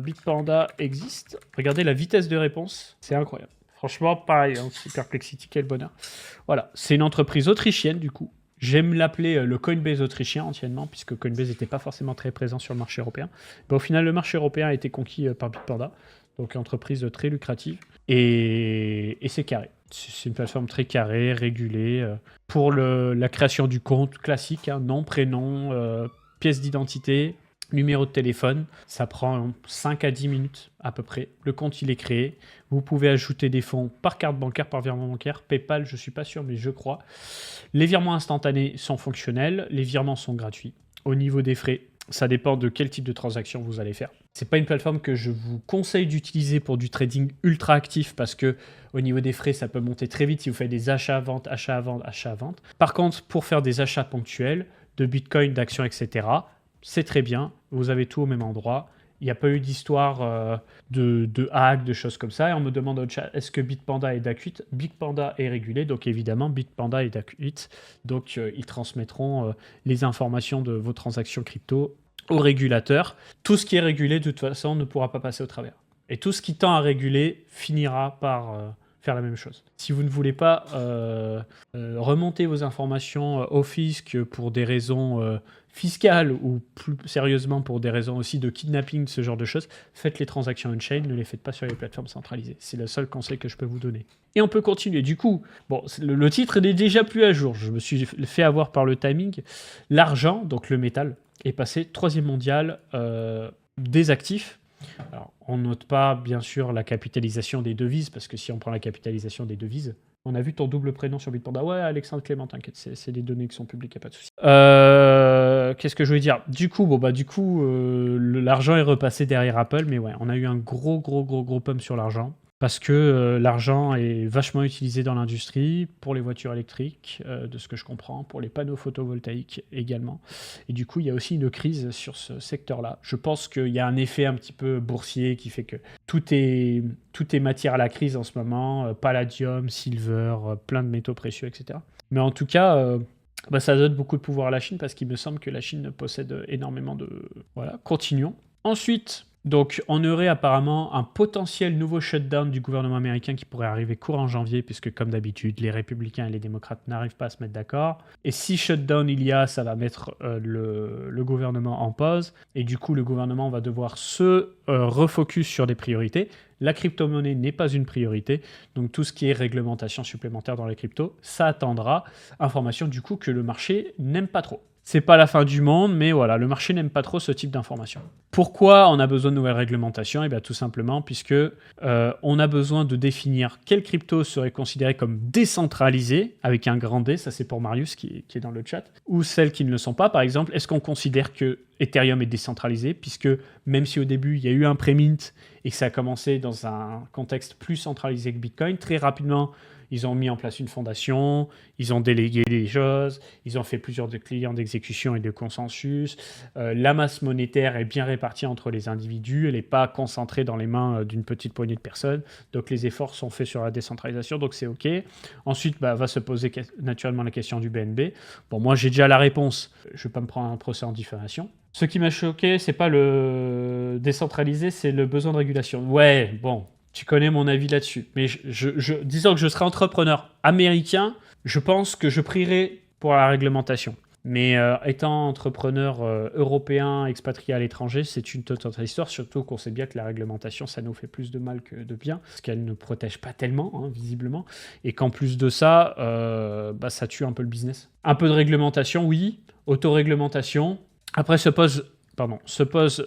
Bitpanda existe? Regardez la vitesse de réponse. C'est incroyable. Franchement, pareil. Hein, Perplexity, quel bonheur. Voilà. C'est une entreprise autrichienne du coup. J'aime l'appeler le Coinbase autrichien anciennement, puisque Coinbase n'était pas forcément très présent sur le marché européen. Mais au final, le marché européen a été conquis par Bitpanda, donc une entreprise très lucrative. Et c'est carré. C'est une plateforme très carrée, régulée. Pour la création du compte classique, hein, nom, prénom, pièce d'identité, numéro de téléphone, ça prend 5 à 10 minutes à peu près. Le compte, il est créé. Vous pouvez ajouter des fonds par carte bancaire, par virement bancaire. PayPal, je ne suis pas sûr, mais je crois. Les virements instantanés sont fonctionnels. Les virements sont gratuits. Au niveau des frais, ça dépend de quel type de transaction vous allez faire. Ce n'est pas une plateforme que je vous conseille d'utiliser pour du trading ultra actif parce que au niveau des frais, ça peut monter très vite si vous faites des achats-ventes, achats-ventes, achats-ventes. Par contre, pour faire des achats ponctuels de Bitcoin, d'actions, etc., c'est très bien. Vous avez tout au même endroit Il n'y a pas eu d'histoire de hack, de choses comme ça. Et on me demande au chat, est-ce que Bitpanda est DAC 8? Bitpanda est régulé, donc évidemment, Bitpanda est DAC 8. Donc, ils transmettront les informations de vos transactions crypto au régulateur. Tout ce qui est régulé, de toute façon, ne pourra pas passer au travers. Et tout ce qui tend à réguler finira par faire la même chose. Si vous ne voulez pas remonter vos informations au fisc pour des raisons fiscales ou plus sérieusement pour des raisons aussi de kidnapping, ce genre de choses, faites les transactions on-chain, ne les faites pas sur les plateformes centralisées. C'est le seul conseil que je peux vous donner. Et on peut continuer. Du coup, bon, le titre n'est déjà plus à jour. Je me suis fait avoir par le timing. L'argent, donc le métal, est passé 3e mondial des actifs. Alors, on note pas, bien sûr, la capitalisation des devises, parce que si on prend la capitalisation des devises, on a vu ton double prénom sur Bitpanda. Ouais, Alexandre Clément, t'inquiète, c'est des données qui sont publiques, y a pas de souci. Qu'est-ce que je voulais dire? Du coup, l'argent est repassé derrière Apple, mais ouais, on a eu un gros pump sur l'argent. Parce que l'argent est vachement utilisé dans l'industrie, pour les voitures électriques, de ce que je comprends, pour les panneaux photovoltaïques également. Et du coup, il y a aussi une crise sur ce secteur-là. Je pense qu'il y a un effet un petit peu boursier qui fait que tout est matière à la crise en ce moment. Palladium, silver, plein de métaux précieux, etc. Mais en tout cas, ça donne beaucoup de pouvoir à la Chine parce qu'il me semble que la Chine possède énormément de... Voilà, continuons. Ensuite... Donc, on aurait apparemment un potentiel nouveau shutdown du gouvernement américain qui pourrait arriver courant janvier, puisque comme d'habitude, les républicains et les démocrates n'arrivent pas à se mettre d'accord. Et si shutdown il y a, ça va mettre le gouvernement en pause. Et du coup, le gouvernement va devoir se refocus sur des priorités. La crypto-monnaie n'est pas une priorité. Donc, tout ce qui est réglementation supplémentaire dans les cryptos, ça attendra. Information du coup que le marché n'aime pas trop. C'est pas la fin du monde, mais voilà, le marché n'aime pas trop ce type d'informations. Pourquoi on a besoin de nouvelles réglementations? Eh bien, tout simplement puisque on a besoin de définir quelle crypto serait considérée comme décentralisée, avec un grand D, ça c'est pour Marius qui est dans le chat, ou celles qui ne le sont pas. Par exemple, est-ce qu'on considère que Ethereum est décentralisé, puisque même si au début il y a eu un pré-mint et que ça a commencé dans un contexte plus centralisé que Bitcoin, très rapidement ils ont mis en place une fondation, ils ont délégué des choses, ils ont fait plusieurs clients d'exécution et de consensus. La masse monétaire est bien répartie entre les individus, elle n'est pas concentrée dans les mains d'une petite poignée de personnes. Donc les efforts sont faits sur la décentralisation, donc c'est OK. Ensuite, va se poser naturellement la question du BNB. Bon, moi j'ai déjà la réponse, je ne vais pas me prendre un procès en diffamation. Ce qui m'a choqué, c'est pas le décentralisé, c'est le besoin de régulation. Ouais, bon, tu connais mon avis là-dessus. Mais disons que je serais entrepreneur américain, je pense que je prierais pour la réglementation. Mais étant entrepreneur européen expatrié à l'étranger, c'est une toute autre histoire, surtout qu'on sait bien que la réglementation, ça nous fait plus de mal que de bien, parce qu'elle ne protège pas tellement, hein, visiblement, et qu'en plus de ça, ça tue un peu le business. Un peu de réglementation, oui, autoréglementation. Après se pose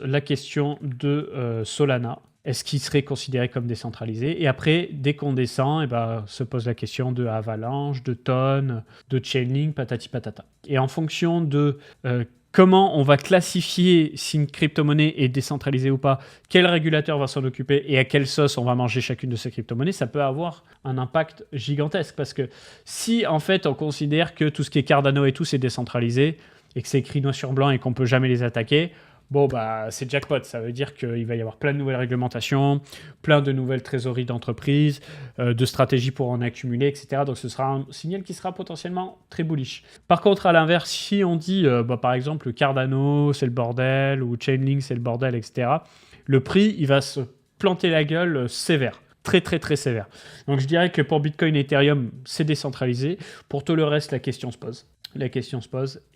la question de Solana. Est-ce qu'il serait considéré comme décentralisé? Et après, dès qu'on descend, se pose la question de Avalanche, de Ton, de Chainlink, patati patata. Et en fonction de comment on va classifier si une crypto-monnaie est décentralisée ou pas, quel régulateur va s'en occuper et à quelle sauce on va manger chacune de ces crypto-monnaies, ça peut avoir un impact gigantesque. Parce que si, en fait, on considère que tout ce qui est Cardano et tout, c'est décentralisé, et que c'est écrit noir sur blanc et qu'on peut jamais les attaquer, bon, c'est jackpot. Ça veut dire qu'il va y avoir plein de nouvelles réglementations, plein de nouvelles trésoreries d'entreprises, de stratégies pour en accumuler, etc. Donc, ce sera un signal qui sera potentiellement très bullish. Par contre, à l'inverse, si on dit, par exemple, Cardano, c'est le bordel, ou Chainlink, c'est le bordel, etc., le prix, il va se planter la gueule sévère. Très, très, très sévère. Donc, je dirais que pour Bitcoin et Ethereum, c'est décentralisé. Pour tout le reste, la question se pose.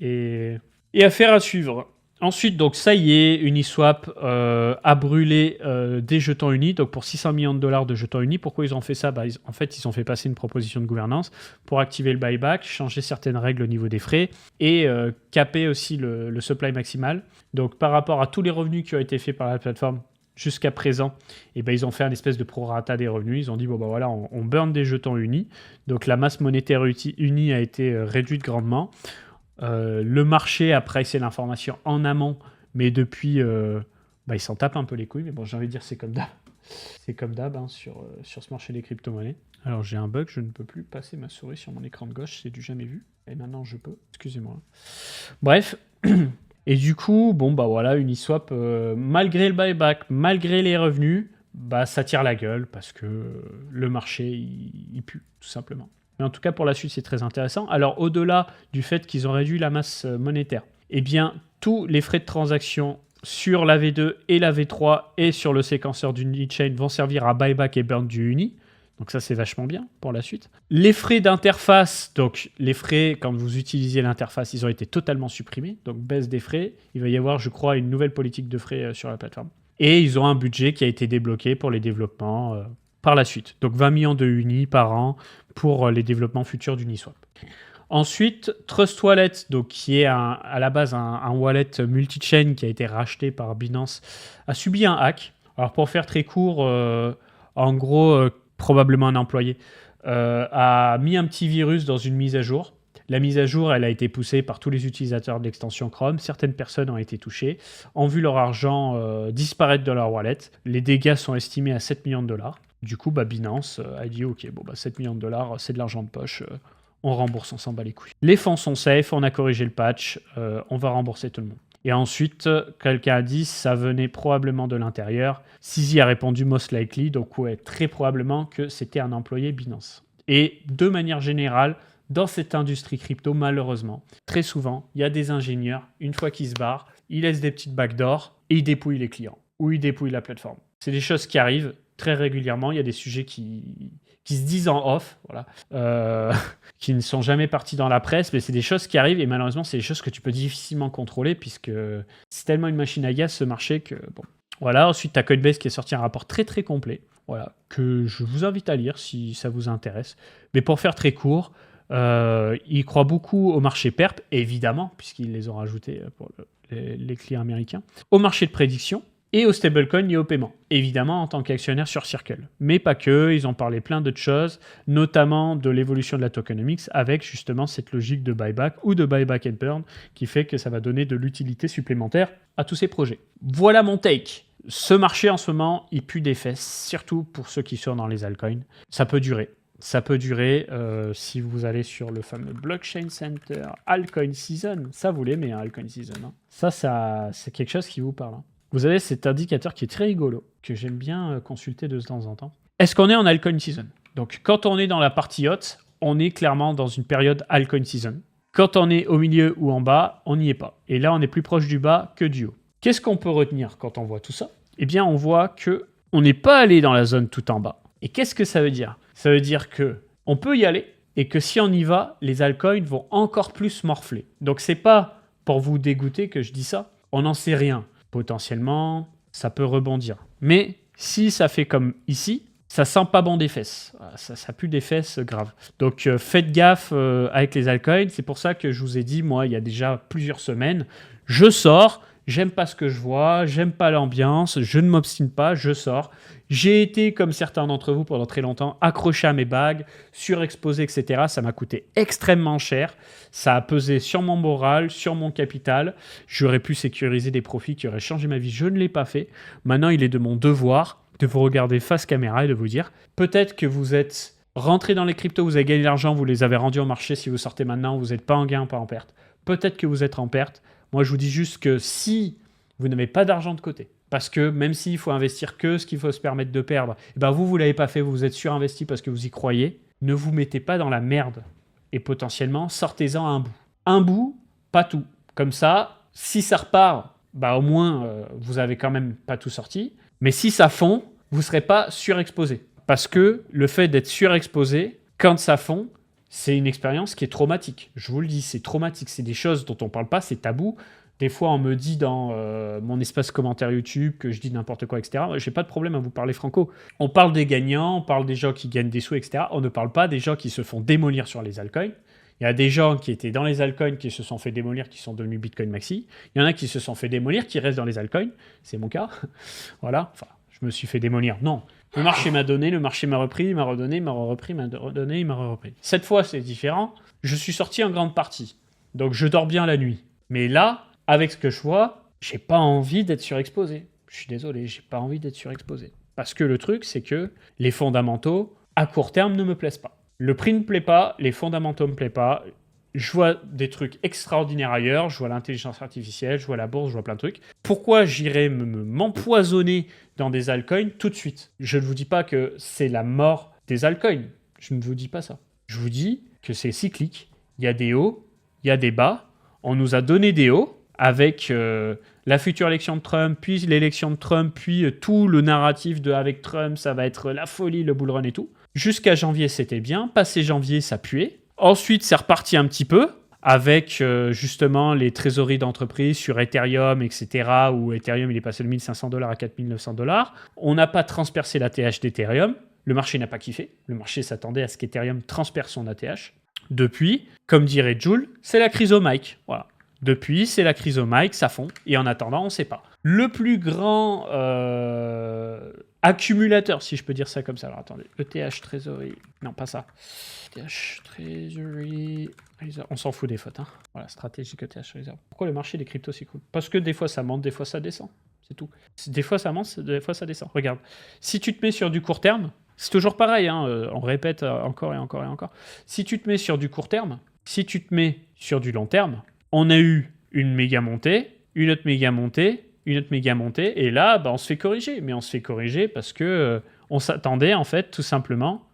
Et affaire à suivre. Ensuite, donc ça y est, Uniswap a brûlé des jetons unis, donc pour 600 millions de dollars de jetons unis. Pourquoi ils ont fait ça? Ils ont fait passer une proposition de gouvernance pour activer le buyback, changer certaines règles au niveau des frais et caper aussi le supply maximal. Donc par rapport à tous les revenus qui ont été faits par la plateforme jusqu'à présent, ils ont fait un espèce de prorata des revenus. Ils ont dit, on burn des jetons unis. Donc la masse monétaire unie a été réduite grandement. Le marché a pricé l'information en amont, mais depuis, ils s'en tapent un peu les couilles. Mais bon, j'ai envie de dire, c'est comme d'hab. C'est comme d'hab hein, sur ce marché des crypto-monnaies. Alors, j'ai un bug, je ne peux plus passer ma souris sur mon écran de gauche, c'est du jamais vu. Et maintenant, je peux. Excusez-moi. Bref. Et du coup, bon, bah voilà, Uniswap, malgré le buyback, malgré les revenus, bah ça tire la gueule parce que le marché, il pue, tout simplement. Mais en tout cas, pour la suite, c'est très intéressant. Alors, au-delà du fait qu'ils ont réduit la masse monétaire, eh bien, tous les frais de transaction sur la V2 et la V3 et sur le séquenceur d'Unichain vont servir à buyback et burn du Uni. Donc ça, c'est vachement bien pour la suite. Les frais d'interface, donc les frais, quand vous utilisiez l'interface, ils ont été totalement supprimés. Donc baisse des frais. Il va y avoir, je crois, une nouvelle politique de frais sur la plateforme. Et ils ont un budget qui a été débloqué pour les développements par la suite. Donc 20 millions de Uni par an pour les développements futurs d'Uniswap. Ensuite, Trust Wallet, donc, qui est à la base un wallet multi-chain qui a été racheté par Binance, a subi un hack. Alors pour faire très court, en gros, probablement un employé, a mis un petit virus dans une mise à jour. La mise à jour, elle a été poussée par tous les utilisateurs de l'extension Chrome. Certaines personnes ont été touchées, ont vu leur argent disparaître de leur wallet. Les dégâts sont estimés à 7 millions de dollars. Du coup, Binance a dit « Ok, bon, 7 millions de dollars, c'est de l'argent de poche. On rembourse, on s'en bat les couilles. » Les fonds sont safe, on a corrigé le patch, on va rembourser tout le monde. Et ensuite, quelqu'un a dit ça venait probablement de l'intérieur. Sizi a répondu most likely, donc ouais, très probablement que c'était un employé Binance. Et de manière générale, dans cette industrie crypto, malheureusement, très souvent, il y a des ingénieurs, une fois qu'ils se barrent, ils laissent des petites backdoors et ils dépouillent les clients ou ils dépouillent la plateforme. C'est des choses qui arrivent très régulièrement. Il y a des sujets qui se disent en off, voilà, qui ne sont jamais partis dans la presse, mais c'est des choses qui arrivent et malheureusement, c'est des choses que tu peux difficilement contrôler puisque c'est tellement une machine à gaz ce marché que bon. Voilà, ensuite, tu as Coinbase qui a sorti un rapport très très complet, voilà, que je vous invite à lire si ça vous intéresse. Mais pour faire très court, ils croient beaucoup au marché perp, évidemment, puisqu'ils les ont rajoutés pour les clients américains, au marché de prédiction, et au stablecoin et au paiement, évidemment en tant qu'actionnaire sur Circle. Mais pas que, ils ont parlé plein d'autres choses, notamment de l'évolution de la tokenomics avec justement cette logique de buyback ou de buyback and burn qui fait que ça va donner de l'utilité supplémentaire à tous ces projets. Voilà mon take. Ce marché en ce moment, il pue des fesses, surtout pour ceux qui sont dans les altcoins. Ça peut durer. Ça peut durer si vous allez sur le fameux Blockchain Center, Altcoin Season. Ça, vous l'aimez, hein, Altcoin Season. Hein. Ça, c'est quelque chose qui vous parle. Hein. Vous avez cet indicateur qui est très rigolo, que j'aime bien consulter de temps en temps. Est-ce qu'on est en altcoin season? Donc, quand on est dans la partie haute, on est clairement dans une période altcoin season. Quand on est au milieu ou en bas, on n'y est pas. Et là, on est plus proche du bas que du haut. Qu'est-ce qu'on peut retenir quand on voit tout ça? Eh bien, on voit qu'on n'est pas allé dans la zone tout en bas. Et qu'est-ce que ça veut dire? Ça veut dire qu'on peut y aller et que si on y va, les altcoins vont encore plus morfler. Donc, c'est pas pour vous dégoûter que je dis ça. On n'en sait rien. Potentiellement, ça peut rebondir. Mais si ça fait comme ici, ça sent pas bon des fesses. Ça pue des fesses graves. Donc faites gaffe avec les altcoins. C'est pour ça que je vous ai dit, moi, il y a déjà plusieurs semaines, je sors, j'aime pas ce que je vois, j'aime pas l'ambiance, je ne m'obstine pas, je sors. J'ai été, comme certains d'entre vous, pendant très longtemps, accroché à mes bagues, surexposé, etc. Ça m'a coûté extrêmement cher. Ça a pesé sur mon moral, sur mon capital. J'aurais pu sécuriser des profits qui auraient changé ma vie. Je ne l'ai pas fait. Maintenant, il est de mon devoir de vous regarder face caméra et de vous dire peut-être que vous êtes rentré dans les cryptos, vous avez gagné de l'argent, vous les avez rendus au marché. Si vous sortez maintenant, vous n'êtes pas en gain, pas en perte. Peut-être que vous êtes en perte. Moi, je vous dis juste que si vous n'avez pas d'argent de côté, parce que même s'il faut investir que ce qu'il faut se permettre de perdre, eh ben vous ne l'avez pas fait, vous êtes surinvesti parce que vous y croyez, ne vous mettez pas dans la merde. Et potentiellement, sortez-en un bout. Un bout, pas tout. Comme ça, si ça repart, bah au moins, vous avez quand même pas tout sorti. Mais si ça fond, vous ne serez pas surexposé. Parce que le fait d'être surexposé, quand ça fond, c'est une expérience qui est traumatique. Je vous le dis, c'est traumatique. C'est des choses dont on ne parle pas, c'est tabou. Des fois, on me dit dans mon espace commentaire YouTube que je dis n'importe quoi, etc. Je n'ai pas de problème à vous parler franco. On parle des gagnants, on parle des gens qui gagnent des sous, etc. On ne parle pas des gens qui se font démolir sur les altcoins. Il y a des gens qui étaient dans les altcoins qui se sont fait démolir, qui sont devenus Bitcoin Maxi. Il y en a qui se sont fait démolir, qui restent dans les altcoins. C'est mon cas. Voilà. Enfin, je me suis fait démolir. Non. Le marché m'a donné, le marché m'a repris, il m'a redonné, il m'a repris, il m'a redonné, il m'a repris. Cette fois, c'est différent. Je suis sorti en grande partie. Donc, je dors bien la nuit. Mais là, avec ce que je vois, j'ai pas envie d'être surexposé. Je suis désolé, j'ai pas envie d'être surexposé. Parce que le truc, c'est que les fondamentaux, à court terme, ne me plaisent pas. Le prix ne me plaît pas, les fondamentaux ne me plaisent pas, Je vois des trucs extraordinaires ailleurs, je vois l'intelligence artificielle, je vois la bourse, je vois plein de trucs. Pourquoi j'irais m'empoisonner dans des altcoins tout de suite? Je ne vous dis pas que c'est la mort des altcoins. Je ne vous dis pas ça. Je vous dis que c'est cyclique. Il y a des hauts, il y a des bas. On nous a donné des hauts avec la future élection de Trump, puis l'élection de Trump, puis tout le narratif de avec Trump, ça va être la folie, le bull run et tout. Jusqu'à janvier, c'était bien. Passé janvier, ça puait. Ensuite, c'est reparti un petit peu avec justement les trésoreries d'entreprise sur Ethereum, etc., où Ethereum il est passé de $1 500 à $4 900. On n'a pas transpercé l'ATH d'Ethereum. Le marché n'a pas kiffé. Le marché s'attendait à ce qu'Ethereum transperce son ATH. Depuis, comme dirait Joule, c'est la crise au Mike. Voilà. Depuis, c'est la crise au Mike, ça fond. Et en attendant, on ne sait pas. Le plus grand accumulateur, si je peux dire ça comme ça. Alors attendez, ETH Treasury. Non, pas ça. ETH Treasury. On s'en fout des fautes. Hein. Voilà, stratégique ETH Reserve. Pourquoi le marché des cryptos c'est cool? Parce que des fois ça monte, des fois ça descend. C'est tout. Des fois ça monte, des fois ça descend. Regarde. Si tu te mets sur du court terme, c'est toujours pareil. Hein, on répète encore et encore et encore. Si tu te mets sur du court terme, si tu te mets sur du long terme, on a eu une méga montée, une autre méga montée, une autre méga montée, et là, bah, on se fait corriger. Mais on se fait corriger parce que on s'attendait, en fait, tout simplement,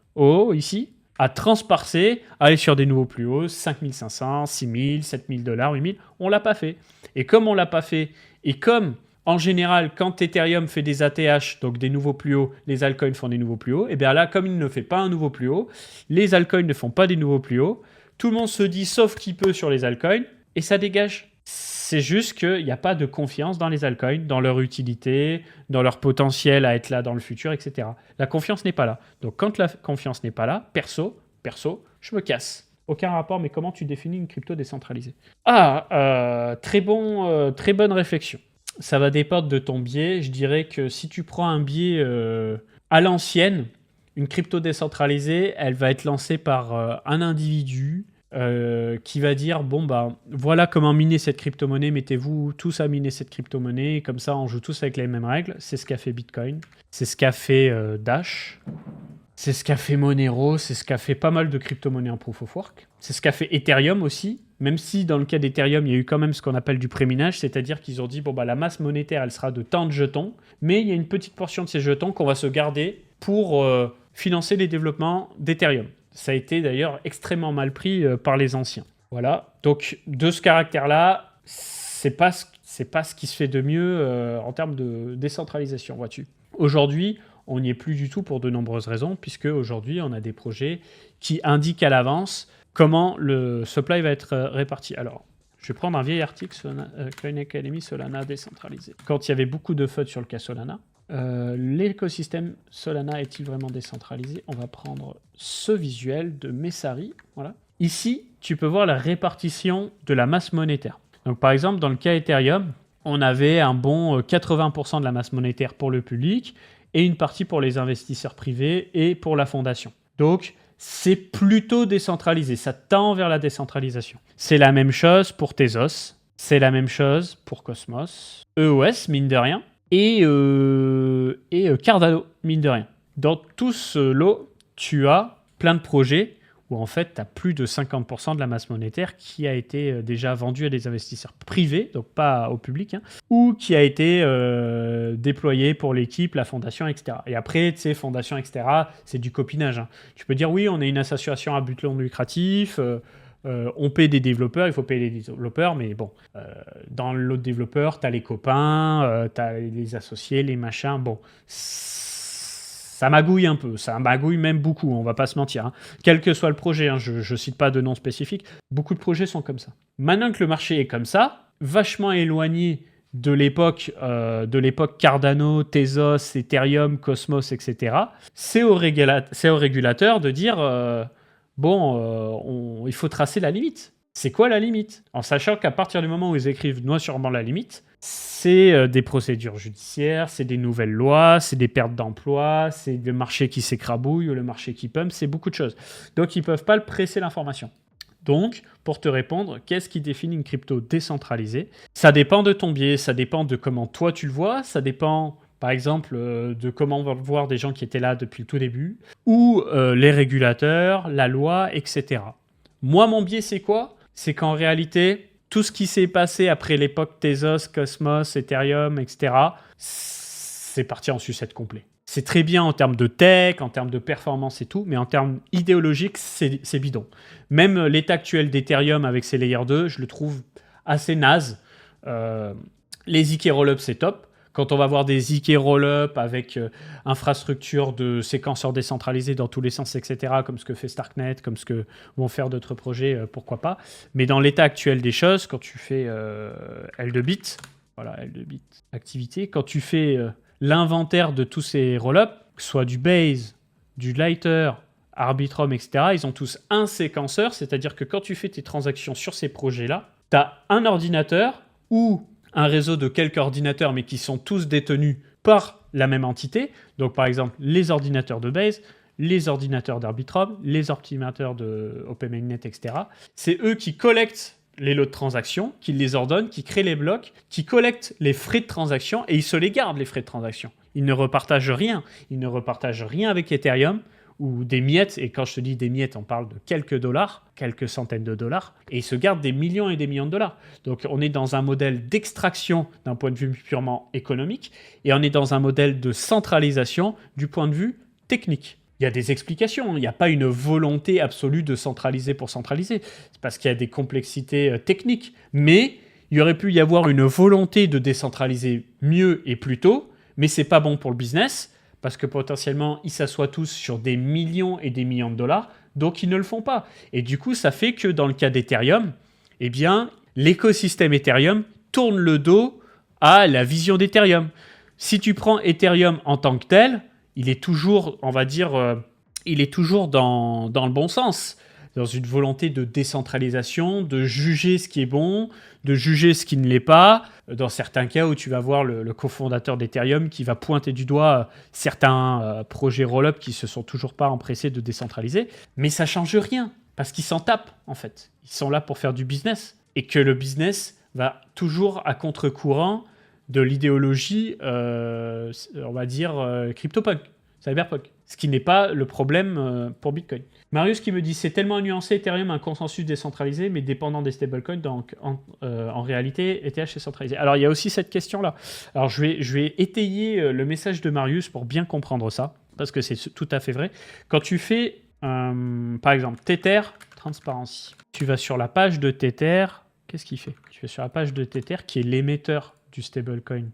ici, à transparser, à aller sur des nouveaux plus hauts, 5500, 6000, $7000, 8000. On l'a pas fait. Et comme on l'a pas fait, et comme, en général, quand Ethereum fait des ATH, donc des nouveaux plus hauts, les altcoins font des nouveaux plus hauts, et bien là, comme il ne fait pas un nouveau plus haut, les altcoins ne font pas des nouveaux plus hauts, tout le monde se dit sauf qui peut sur les altcoins, et ça dégage. C'est juste qu'il n'y a pas de confiance dans les altcoins, dans leur utilité, dans leur potentiel à être là dans le futur, etc. La confiance n'est pas là. Donc quand la confiance n'est pas là, perso, je me casse. Aucun rapport, mais comment tu définis une crypto décentralisée? Très bonne réflexion. Ça va dépendre de ton biais. Je dirais que si tu prends un biais à l'ancienne, une crypto décentralisée, elle va être lancée par un individu qui va dire bon bah voilà comment miner cette crypto-monnaie, mettez-vous tous à miner cette crypto-monnaie, comme ça on joue tous avec les mêmes règles. C'est ce qu'a fait Bitcoin, c'est ce qu'a fait Dash, c'est ce qu'a fait Monero, c'est ce qu'a fait pas mal de crypto-monnaies en proof of work, c'est ce qu'a fait Ethereum aussi, même si dans le cas d'Ethereum il y a eu quand même ce qu'on appelle du préminage, c'est-à-dire qu'ils ont dit bon bah la masse monétaire elle sera de tant de jetons, mais il y a une petite portion de ces jetons qu'on va se garder pour financer les développements d'Ethereum. Ça a été d'ailleurs extrêmement mal pris par les anciens. Voilà. Donc, de ce caractère-là, c'est pas ce qui se fait de mieux en termes de décentralisation, vois-tu. Aujourd'hui, on n'y est plus du tout pour de nombreuses raisons, puisque aujourd'hui, on a des projets qui indiquent à l'avance comment le supply va être réparti. Alors, je vais prendre un vieil article, Coin Academy Solana décentralisé. Quand il y avait beaucoup de FUD sur le cas Solana, l'écosystème Solana est-il vraiment décentralisé? On va prendre ce visuel de Messari. Voilà. Ici, tu peux voir la répartition de la masse monétaire. Donc, par exemple, dans le cas Ethereum, on avait un bon 80% de la masse monétaire pour le public et une partie pour les investisseurs privés et pour la fondation. Donc, c'est plutôt décentralisé. Ça tend vers la décentralisation. C'est la même chose pour Tezos. C'est la même chose pour Cosmos. EOS, mine de rien. Et Cardano, mine de rien. Dans tout ce lot, tu as plein de projets où en fait, tu as plus de 50% de la masse monétaire qui a été déjà vendue à des investisseurs privés, donc pas au public, hein, ou qui a été déployée pour l'équipe, la fondation, etc. Et après, tu sais, fondation, etc., c'est du copinage. Hein. Tu peux dire, oui, on est une association à but non lucratif, on paie des développeurs, il faut payer les développeurs, mais bon, dans l'autre développeur, tu as les copains, tu as les associés, les machins, bon, ça magouille un peu, ça magouille même beaucoup, on va pas se mentir. Hein. Quel que soit le projet, hein, je cite pas de nom spécifique, beaucoup de projets sont comme ça. Maintenant que le marché est comme ça, vachement éloigné de l'époque Cardano, Tezos, Ethereum, Cosmos, etc., c'est au régulateur de dire... il faut tracer la limite. C'est quoi la limite? En sachant qu'à partir du moment où ils écrivent noir sur blanc la limite, c'est des procédures judiciaires, c'est des nouvelles lois, c'est des pertes d'emplois, c'est le marché qui s'écrabouille ou le marché qui pump, c'est beaucoup de choses. Donc ils ne peuvent pas le presser l'information. Donc, pour te répondre, qu'est-ce qui définit une crypto décentralisée? Ça dépend de ton biais, ça dépend de comment toi tu le vois, ça dépend... Par exemple, de comment vont le voir des gens qui étaient là depuis le tout début, ou les régulateurs, la loi, etc. Moi, mon biais, c'est quoi? c'est qu'en réalité, tout ce qui s'est passé après l'époque Tezos, Cosmos, Ethereum, etc., c'est parti en sucette complet. C'est très bien en termes de tech, en termes de performance et tout, mais en termes idéologiques, c'est bidon. Même l'état actuel d'Ethereum avec ses Layer 2, je le trouve assez naze. Les ZK Rollup, c'est top. Quand on va voir des ZK Rollup avec infrastructure de séquenceurs décentralisés dans tous les sens, etc., comme ce que fait Starknet, comme ce que vont faire d'autres projets, pourquoi pas. Mais dans l'état actuel des choses, quand tu fais L2Bit, voilà, L2Bit activité, quand tu fais l'inventaire de tous ces rollups, que ce soit du Base, du Lighter, Arbitrum, etc., ils ont tous un séquenceur, c'est-à-dire que quand tu fais tes transactions sur ces projets-là, tu as un ordinateur ou un réseau de quelques ordinateurs, mais qui sont tous détenus par la même entité. Donc, par exemple, les ordinateurs de Base, les ordinateurs d'Arbitrum, les ordinateurs de OpenMainet, etc. C'est eux qui collectent les lots de transactions, qui les ordonnent, qui créent les blocs, qui collectent les frais de transaction et ils se les gardent, les frais de transaction. Ils ne repartagent rien. Ils ne repartagent rien avec Ethereum ou des miettes. Et quand je te dis des miettes, on parle de quelques dollars, quelques centaines de dollars. Et ils se gardent des millions et des millions de dollars. Donc on est dans un modèle d'extraction d'un point de vue purement économique et on est dans un modèle de centralisation du point de vue technique. Il y a des explications, il n'y a pas une volonté absolue de centraliser pour centraliser. C'est parce qu'il y a des complexités techniques. Mais il y aurait pu y avoir une volonté de décentraliser mieux et plus tôt, mais c'est pas bon pour le business, parce que potentiellement, ils s'assoient tous sur des millions et des millions de dollars, donc ils ne le font pas. Et du coup, ça fait que dans le cas d'Ethereum, eh bien, l'écosystème Ethereum tourne le dos à la vision d'Ethereum. Si tu prends Ethereum en tant que tel, il est toujours, on va dire, il est toujours dans le bon sens, dans une volonté de décentralisation, de juger ce qui est bon, de juger ce qui ne l'est pas. Dans certains cas où tu vas voir le cofondateur d'Ethereum qui va pointer du doigt certains projets roll-up qui se sont toujours pas empressés de décentraliser, mais ça change rien, parce qu'ils s'en tapent, en fait. Ils sont là pour faire du business, et que le business va toujours à contre-courant de l'idéologie, on va dire, CryptoPunk, Cyberpunk. Ce qui n'est pas le problème pour Bitcoin. Marius qui me dit, c'est tellement nuancé Ethereum, un consensus décentralisé, mais dépendant des stablecoins, donc en réalité, ETH est centralisé. Alors il y a aussi cette question-là. Alors je vais étayer le message de Marius pour bien comprendre ça, parce que c'est tout à fait vrai. Quand tu fais, par exemple, Tether, Transparency, tu vas sur la page de Tether, qu'est-ce qu'il fait? Tu vas sur la page de Tether, qui est l'émetteur du stablecoin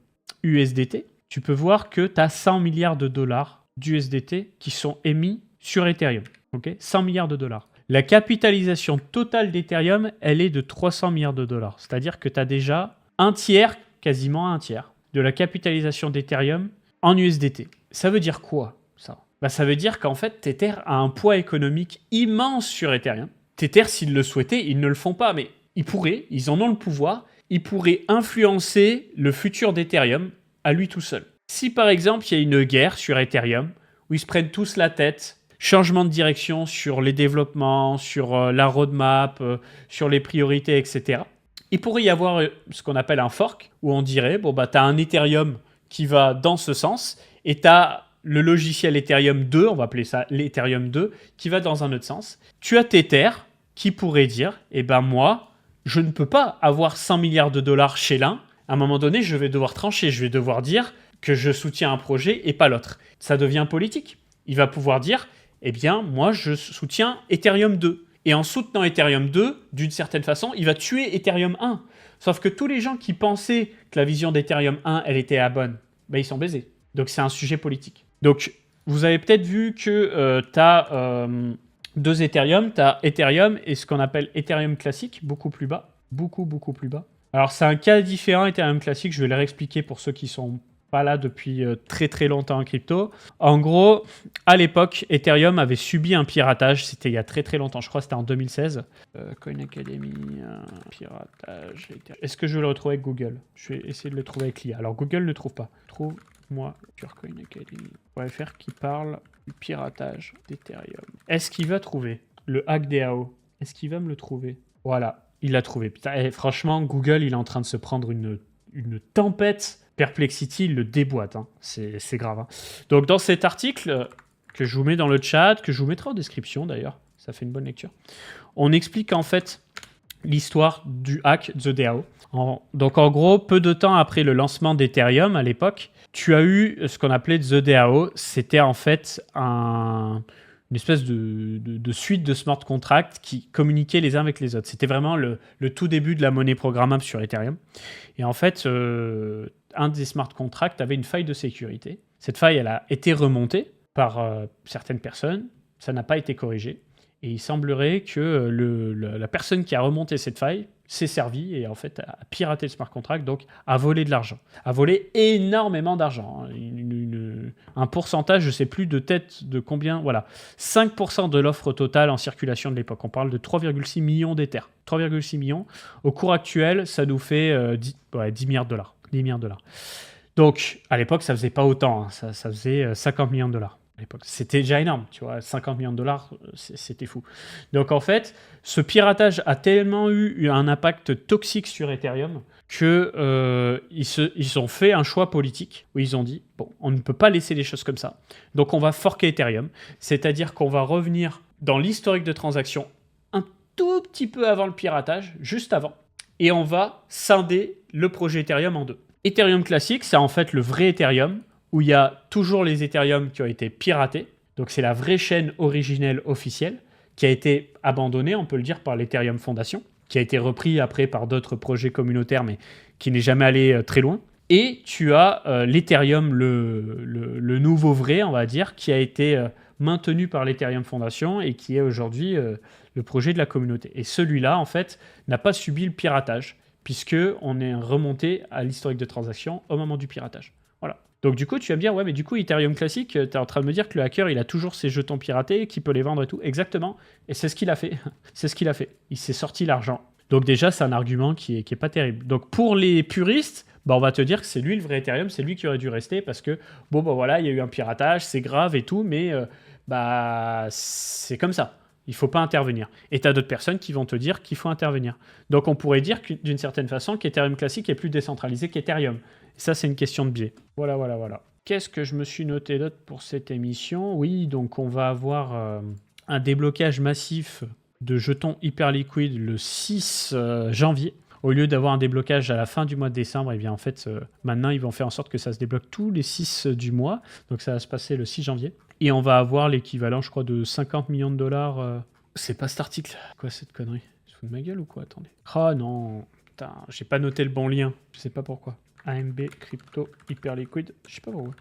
USDT, tu peux voir que tu as 100 milliards de dollars d'USDT qui sont émis sur Ethereum. Okay, 100 milliards de dollars. La capitalisation totale d'Ethereum, elle est de 300 milliards de dollars. C'est-à-dire que tu as déjà un tiers, quasiment un tiers, de la capitalisation d'Ethereum en USDT. Ça veut dire quoi, ça? Ça veut dire qu'en fait, Tether a un poids économique immense sur Ethereum. Tether, s'ils le souhaitaient, ils ne le font pas, mais ils pourraient, ils en ont le pouvoir. Il pourrait influencer le futur d'Ethereum à lui tout seul. Si par exemple il y a une guerre sur Ethereum, où ils se prennent tous la tête, changement de direction sur les développements, sur la roadmap, sur les priorités, etc., il pourrait y avoir ce qu'on appelle un fork, où on dirait, tu as un Ethereum qui va dans ce sens, et tu as le logiciel Ethereum 2, on va appeler ça l'Ethereum 2, qui va dans un autre sens. Tu as Tether qui pourrait dire, moi, je ne peux pas avoir 100 milliards de dollars chez l'un. À un moment donné, je vais devoir trancher. Je vais devoir dire que je soutiens un projet et pas l'autre. Ça devient politique. Il va pouvoir dire, moi, je soutiens Ethereum 2. Et en soutenant Ethereum 2, d'une certaine façon, il va tuer Ethereum 1. Sauf que tous les gens qui pensaient que la vision d'Ethereum 1, elle était la bonne, ils sont baisés. Donc, c'est un sujet politique. Donc, vous avez peut-être vu que tu as... deux Ethereum, tu as Ethereum et ce qu'on appelle Ethereum classique, beaucoup plus bas. Beaucoup plus bas. Alors, c'est un cas différent, Ethereum classique. Je vais le réexpliquer pour ceux qui ne sont pas là depuis très très longtemps en crypto. En gros, à l'époque, Ethereum avait subi un piratage. C'était il y a très très longtemps. Je crois que c'était en 2016. Coin Academy, piratage. Est-ce que je vais le retrouver avec Google? Je vais essayer de le trouver avec l'IA. Alors, Google ne trouve pas. Trouve-moi sur coinacademy.fr qui parle du piratage d'Ethereum. Est-ce qu'il va trouver le hack DAO? Est-ce qu'il va me le trouver? Voilà, il l'a trouvé. Putain, et franchement, Google, il est en train de se prendre une tempête. Perplexity, il le déboîte. Hein. C'est grave. Hein. Donc, dans cet article, que je vous mets dans le chat, que je vous mettrai en description d'ailleurs, ça fait une bonne lecture, on explique en fait l'histoire du hack The DAO. Donc en gros, peu de temps après le lancement d'Ethereum à l'époque, tu as eu ce qu'on appelait The DAO. C'était en fait une espèce de suite de smart contracts qui communiquaient les uns avec les autres. C'était vraiment le tout début de la monnaie programmable sur Ethereum. Et en fait, un des smart contracts avait une faille de sécurité. Cette faille, elle a été remontée par certaines personnes. Ça n'a pas été corrigé. Et il semblerait que la personne qui a remonté cette faille s'est servie et en fait a piraté le smart contract, donc a volé de l'argent. A volé énormément d'argent. Un pourcentage, je ne sais plus de tête de combien, voilà. 5% de l'offre totale en circulation de l'époque. On parle de 3,6 millions d'Ethers. 3,6 millions. Au cours actuel, ça nous fait 10 milliards de dollars. 10 milliards de dollars. Donc, à l'époque, ça faisait pas autant. Hein. Ça faisait 50 millions de dollars. À l'époque. C'était déjà énorme, tu vois, 50 millions de dollars, c'était fou. Donc en fait, ce piratage a tellement eu un impact toxique sur Ethereum que ils ont fait un choix politique où ils ont dit, bon, on ne peut pas laisser les choses comme ça, donc on va forker Ethereum, c'est-à-dire qu'on va revenir dans l'historique de transactions un tout petit peu avant le piratage, juste avant, et on va scinder le projet Ethereum en deux. Ethereum classique, c'est en fait le vrai Ethereum, où il y a toujours les Ethereum qui ont été piratés. Donc c'est la vraie chaîne originelle officielle qui a été abandonnée, on peut le dire, par l'Ethereum Foundation, qui a été repris après par d'autres projets communautaires, mais qui n'est jamais allé très loin. Et tu as l'Ethereum, le nouveau vrai, on va dire, qui a été maintenu par l'Ethereum Foundation et qui est aujourd'hui le projet de la communauté. Et celui-là, en fait, n'a pas subi le piratage, puisqu'on est remonté à l'historique de transaction au moment du piratage. Voilà. Donc du coup, tu vas me dire, ouais, mais du coup, Ethereum classique, tu es en train de me dire que le hacker, il a toujours ses jetons piratés, qu'il peut les vendre et tout. Exactement. Et c'est ce qu'il a fait. C'est ce qu'il a fait. Il s'est sorti l'argent. Donc déjà, c'est un argument qui est pas terrible. Donc pour les puristes, bah, on va te dire que c'est lui le vrai Ethereum, c'est lui qui aurait dû rester parce que, bon, bah voilà, il y a eu un piratage, c'est grave et tout, mais bah c'est comme ça. Il ne faut pas intervenir. Et tu as d'autres personnes qui vont te dire qu'il faut intervenir. Donc on pourrait dire d'une certaine façon qu'Ethereum classique est plus décentralisé qu'Ethereum. Ça, c'est une question de biais. Voilà. Qu'est-ce que je me suis noté d'autre pour cette émission? Oui, donc on va avoir un déblocage massif de jetons hyper liquides le 6 janvier. Au lieu d'avoir un déblocage à la fin du mois de décembre, et bien en fait, maintenant, ils vont faire en sorte que ça se débloque tous les 6 du mois. Donc ça va se passer le 6 janvier. Et on va avoir l'équivalent, je crois, de 50 millions de dollars. C'est pas cet article. Quoi, cette connerie? Je fous de ma gueule ou quoi? Attendez. Ah non, putain, j'ai pas noté le bon lien. Je sais pas pourquoi. AMB Crypto Hyper Liquid. Je sais pas pourquoi.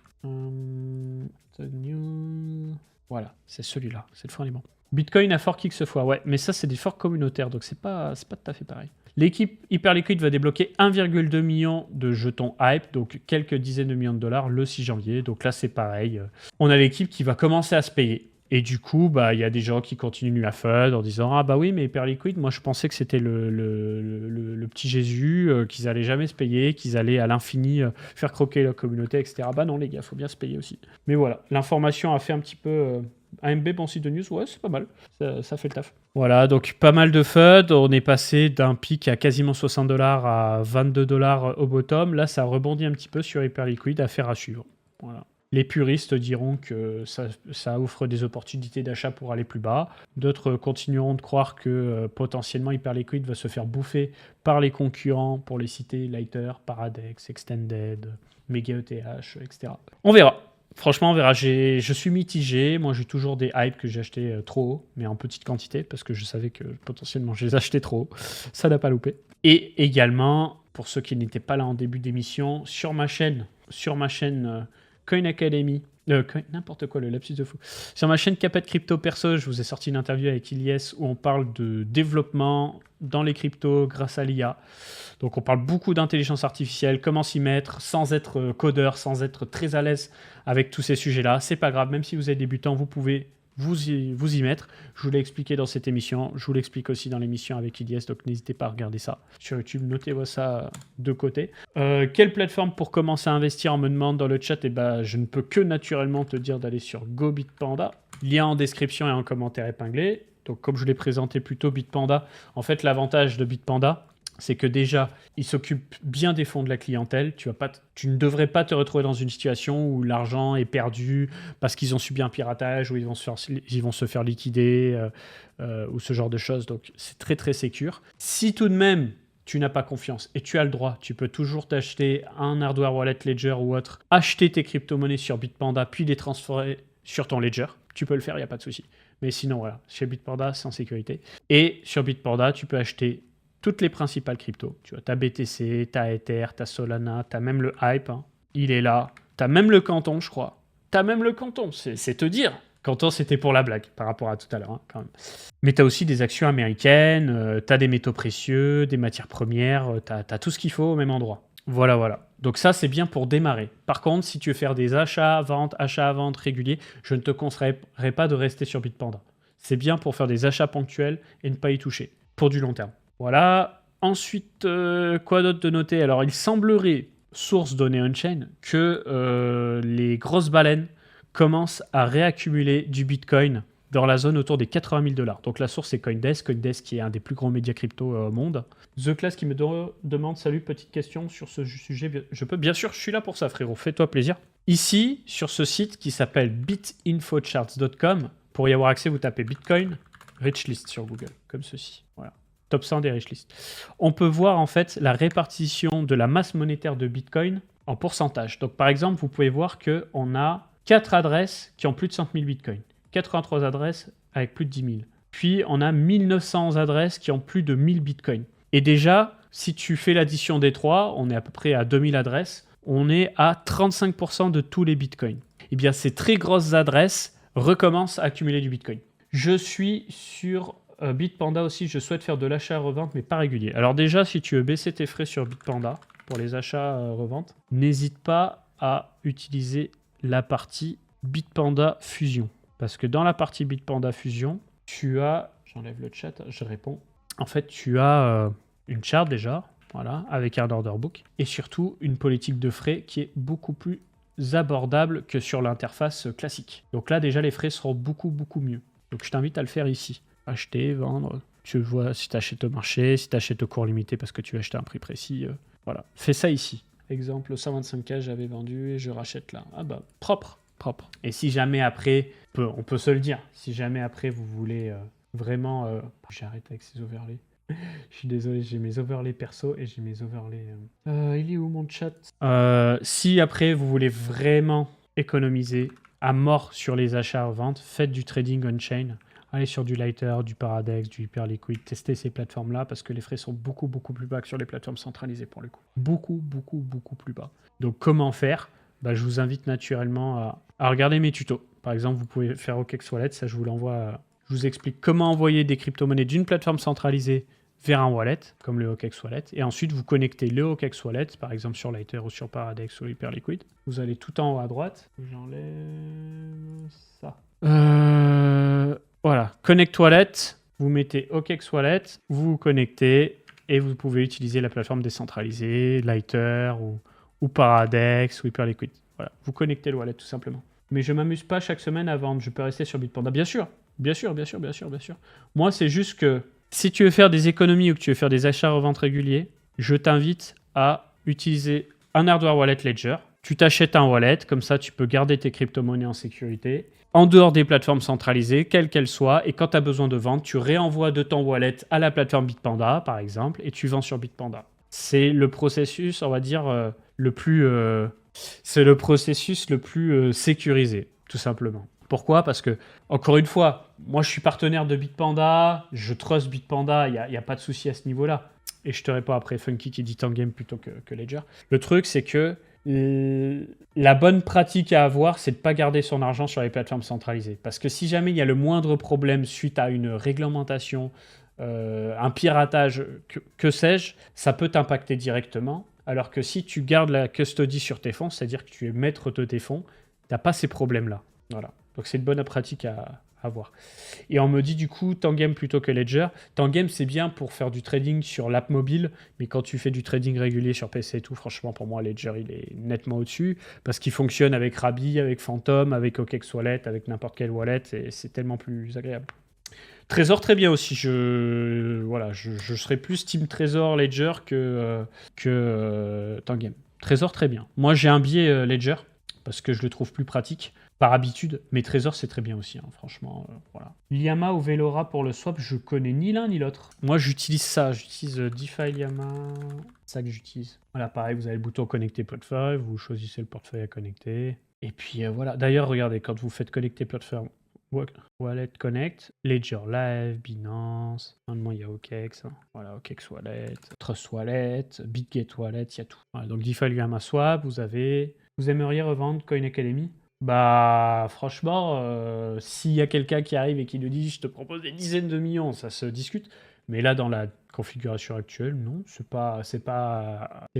Voilà, c'est celui-là. Cette fois, on est bon. Bitcoin a fork X fois. Ouais, mais ça, c'est des forks communautaires, donc c'est pas tout à fait pareil. L'équipe Hyperliquid va débloquer 1,2 million de jetons hype, donc quelques dizaines de millions de dollars le 6 janvier. Donc là, c'est pareil. On a l'équipe qui va commencer à se payer. Et du coup, bah, y a des gens qui continuent la FUD en disant « Ah bah oui, mais Hyperliquid, moi je pensais que c'était le petit Jésus, qu'ils allaient jamais se payer, qu'ils allaient à l'infini faire croquer la communauté, etc. » Bah non les gars, faut bien se payer aussi. Mais voilà, l'information a fait un petit peu... AMB, bon site de news, ouais, c'est pas mal. Ça fait le taf. Voilà, donc pas mal de FUD. On est passé d'un pic à quasiment 60 $ à 22 $ au bottom. Là, ça rebondit un petit peu sur Hyperliquid, affaire à suivre. Voilà. Les puristes diront que ça offre des opportunités d'achat pour aller plus bas. D'autres continueront de croire que potentiellement Hyperliquid va se faire bouffer par les concurrents, pour les citer Lighter, Paradex, Extended, MegaETH, etc. On verra. Franchement, on verra. Je suis mitigé. Moi, j'ai toujours des hypes que j'ai achetés trop haut, mais en petite quantité, parce que je savais que potentiellement je les achetais trop haut. Ça n'a pas loupé. Et également, pour ceux qui n'étaient pas là en début d'émission, sur ma chaîne Coin Academy, n'importe quoi, le lapsus de fou. Sur ma chaîne Capet Crypto Perso, je vous ai sorti une interview avec Ilyes où on parle de développement dans les cryptos grâce à l'IA. Donc on parle beaucoup d'intelligence artificielle, comment s'y mettre sans être codeur, sans être très à l'aise avec tous ces sujets-là. C'est pas grave, même si vous êtes débutant, vous pouvez vous y mettre. Je vous l'ai expliqué dans cette émission, je vous l'explique aussi dans l'émission avec Ilyes, donc n'hésitez pas à regarder ça sur YouTube, notez-vous ça de côté. Quelle plateforme pour commencer à investir? On me demande dans le chat, et ben je ne peux que naturellement te dire d'aller sur GoBitPanda, lien en description et en commentaire épinglé. Donc comme je l'ai présenté plus tôt, Bitpanda, en fait l'avantage de Bitpanda, c'est que déjà, ils s'occupent bien des fonds de la clientèle. Tu ne devrais pas te retrouver dans une situation où l'argent est perdu parce qu'ils ont subi un piratage, ou ils vont se faire liquider, ou ce genre de choses. Donc, c'est très, très sécure. Si tout de même, tu n'as pas confiance et tu as le droit, tu peux toujours t'acheter un hardware wallet Ledger ou autre, acheter tes crypto-monnaies sur Bitpanda, puis les transférer sur ton Ledger. Tu peux le faire, il n'y a pas de souci. Mais sinon, voilà, chez Bitpanda, c'est en sécurité. Et sur Bitpanda, tu peux acheter toutes les principales cryptos. Tu vois, ta BTC, ta Ether, ta Solana, tu as même le Hype, hein. Il est là. Tu as même le Canton, je crois. Tu as même le Canton, c'est te dire. Canton, c'était pour la blague, par rapport à tout à l'heure, hein, quand même. Mais tu as aussi des actions américaines, tu as des métaux précieux, des matières premières, tu as tout ce qu'il faut au même endroit. Voilà, voilà. Donc ça, c'est bien pour démarrer. Par contre, si tu veux faire des achats-ventes réguliers, je ne te conseillerais pas de rester sur Bitpanda. C'est bien pour faire des achats ponctuels et ne pas y toucher, pour du long terme. Voilà. Ensuite, quoi d'autre de noter? Alors, il semblerait, source donnée on-chain, que les grosses baleines commencent à réaccumuler du Bitcoin dans la zone autour des 80 000 $. Donc la source c'est Coindesk, Coindesk qui est un des plus grands médias crypto au monde. The Class qui me demande, salut, petite question sur ce sujet. Je peux, bien sûr, je suis là pour ça, frérot, fais-toi plaisir. Ici, sur ce site qui s'appelle bitinfocharts.com, pour y avoir accès, vous tapez Bitcoin Richlist sur Google, comme ceci. Voilà. Top 100 des Richlist. On peut voir en fait la répartition de la masse monétaire de Bitcoin en pourcentage. Donc par exemple, vous pouvez voir qu'on a 4 adresses qui ont plus de 100 000 Bitcoin. 83 adresses avec plus de 10 000. Puis, on a 1900 adresses qui ont plus de 1000 bitcoins. Et déjà, si tu fais l'addition des trois, on est à peu près à 2000 adresses, on est à 35% de tous les bitcoins. Eh bien, ces très grosses adresses recommencent à accumuler du bitcoin. Je suis sur Bitpanda aussi, je souhaite faire de l'achat-revente, mais pas régulier. Alors déjà, si tu veux baisser tes frais sur Bitpanda pour les achats-reventes, n'hésite pas à utiliser la partie Bitpanda Fusion. Parce que dans la partie Bitpanda Fusion, tu as... J'enlève le chat, je réponds. En fait, tu as une charte déjà, voilà, avec un order book. Et surtout, une politique de frais qui est beaucoup plus abordable que sur l'interface classique. Donc là, déjà, les frais seront beaucoup, beaucoup mieux. Donc je t'invite à le faire ici. Acheter, vendre, tu vois si tu achètes au marché, si tu achètes au cours limité parce que tu veux acheter un prix précis. Voilà, fais ça ici. Exemple, 125K, j'avais vendu et je rachète là. Ah bah, propre. Et si jamais après, on peut se le dire, si jamais après vous voulez vraiment... J'arrête avec ces overlays. Je suis désolé, j'ai mes overlays perso et j'ai mes overlays... il est où mon chat? Si après vous voulez vraiment économiser à mort sur les achats-reventes, faites du trading on-chain. Allez sur du Lighter, du Paradex, du Hyperliquid, testez ces plateformes-là parce que les frais sont beaucoup, beaucoup plus bas que sur les plateformes centralisées pour le coup. Beaucoup, beaucoup, beaucoup plus bas. Donc comment faire? Je vous invite naturellement à regarder mes tutos. Par exemple, vous pouvez faire OKEx Wallet, ça je vous l'envoie. Je vous explique comment envoyer des crypto-monnaies d'une plateforme centralisée vers un wallet, comme le OKEx Wallet. Et ensuite, vous connectez le OKEx Wallet, par exemple sur Lighter ou sur Paradex ou Hyperliquid. Vous allez tout en haut à droite. J'enlève ça. Voilà, Connect Wallet. Vous mettez OKEx Wallet, vous vous connectez et vous pouvez utiliser la plateforme décentralisée, Lighter ou Paradex ou Hyperliquid. Voilà, vous connectez le wallet tout simplement. Mais je ne m'amuse pas chaque semaine à vendre, je peux rester sur Bitpanda. Bien sûr. Moi, c'est juste que si tu veux faire des économies ou que tu veux faire des achats-reventes réguliers, je t'invite à utiliser un hardware wallet Ledger. Tu t'achètes un wallet, comme ça tu peux garder tes crypto-monnaies en sécurité, en dehors des plateformes centralisées, quelles qu'elles soient, et quand tu as besoin de vendre, tu réenvoies de ton wallet à la plateforme Bitpanda, par exemple, et tu vends sur Bitpanda. C'est le processus, on va dire, le plus sécurisé, tout simplement. Pourquoi? Parce que, encore une fois, moi je suis partenaire de Bitpanda, je trust Bitpanda, il n'y a pas de souci à ce niveau-là. Et je te réponds après Funky qui dit Tangame plutôt que Ledger. Le truc, c'est que la bonne pratique à avoir, c'est de ne pas garder son argent sur les plateformes centralisées. Parce que si jamais il y a le moindre problème suite à une réglementation, un piratage, que sais-je, ça peut t'impacter directement. Alors que si tu gardes la custody sur tes fonds, c'est-à-dire que tu es maître de tes fonds, tu n'as pas ces problèmes-là. Voilà. Donc c'est une bonne pratique à avoir. Et on me dit du coup Tangame plutôt que Ledger. Tangame c'est bien pour faire du trading sur l'app mobile, mais quand tu fais du trading régulier sur PC et tout, franchement pour moi Ledger il est nettement au-dessus, parce qu'il fonctionne avec Rabi, avec Phantom, avec OKEx Wallet, avec n'importe quel wallet, et c'est tellement plus agréable. Trésor, très bien aussi. Voilà, je serais plus Team Trésor Ledger que Tangame. Trésor, très bien. Moi, j'ai un biais Ledger parce que je le trouve plus pratique par habitude, mais Trésor, c'est très bien aussi, hein, franchement. Voilà. Liama ou Velora pour le swap, je connais ni l'un ni l'autre. Moi, j'utilise ça. J'utilise DeFi Liama. C'est ça que j'utilise. Voilà, pareil, vous avez le bouton connecter portefeuille, vous choisissez le portefeuille à connecter. Et puis voilà. D'ailleurs, regardez, quand vous faites connecter portefeuille, Wallet Connect, Ledger Live, Binance, normalement il y a OKEx, hein. Voilà, OKEx Wallet, Trust Wallet, BitGate Wallet, il y a tout. Voilà, donc DeFi Liama Swap, vous aimeriez revendre Coin Academy? Bah franchement, s'il y a quelqu'un qui arrive et qui nous dit je te propose des dizaines de millions, ça se discute. Mais là, dans la configuration actuelle, non, c'est pas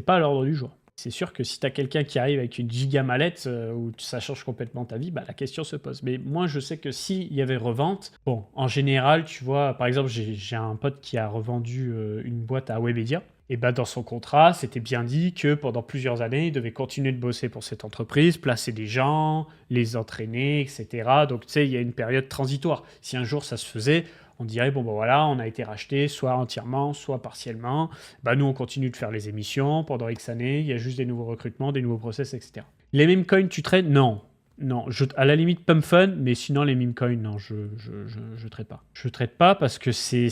à l'ordre du jour. C'est sûr que si tu as quelqu'un qui arrive avec une giga mallette où ça change complètement ta vie, bah, la question se pose. Mais moi, je sais que s'il y avait revente, bon, en général, tu vois, par exemple, j'ai un pote qui a revendu une boîte à Webedia. Et bah, dans son contrat, c'était bien dit que pendant plusieurs années, il devait continuer de bosser pour cette entreprise, placer des gens, les entraîner, etc. Donc, tu sais, il y a une période transitoire. Si un jour ça se faisait, on dirait, bon, ben voilà, on a été racheté, soit entièrement, soit partiellement. Bah, nous, on continue de faire les émissions pendant X années, il y a juste des nouveaux recrutements, des nouveaux process, etc. Les meme coins, tu trades? Non. Non, à la limite pump fun, mais sinon les meme coins, non, je traite pas. Je traite pas parce que c'est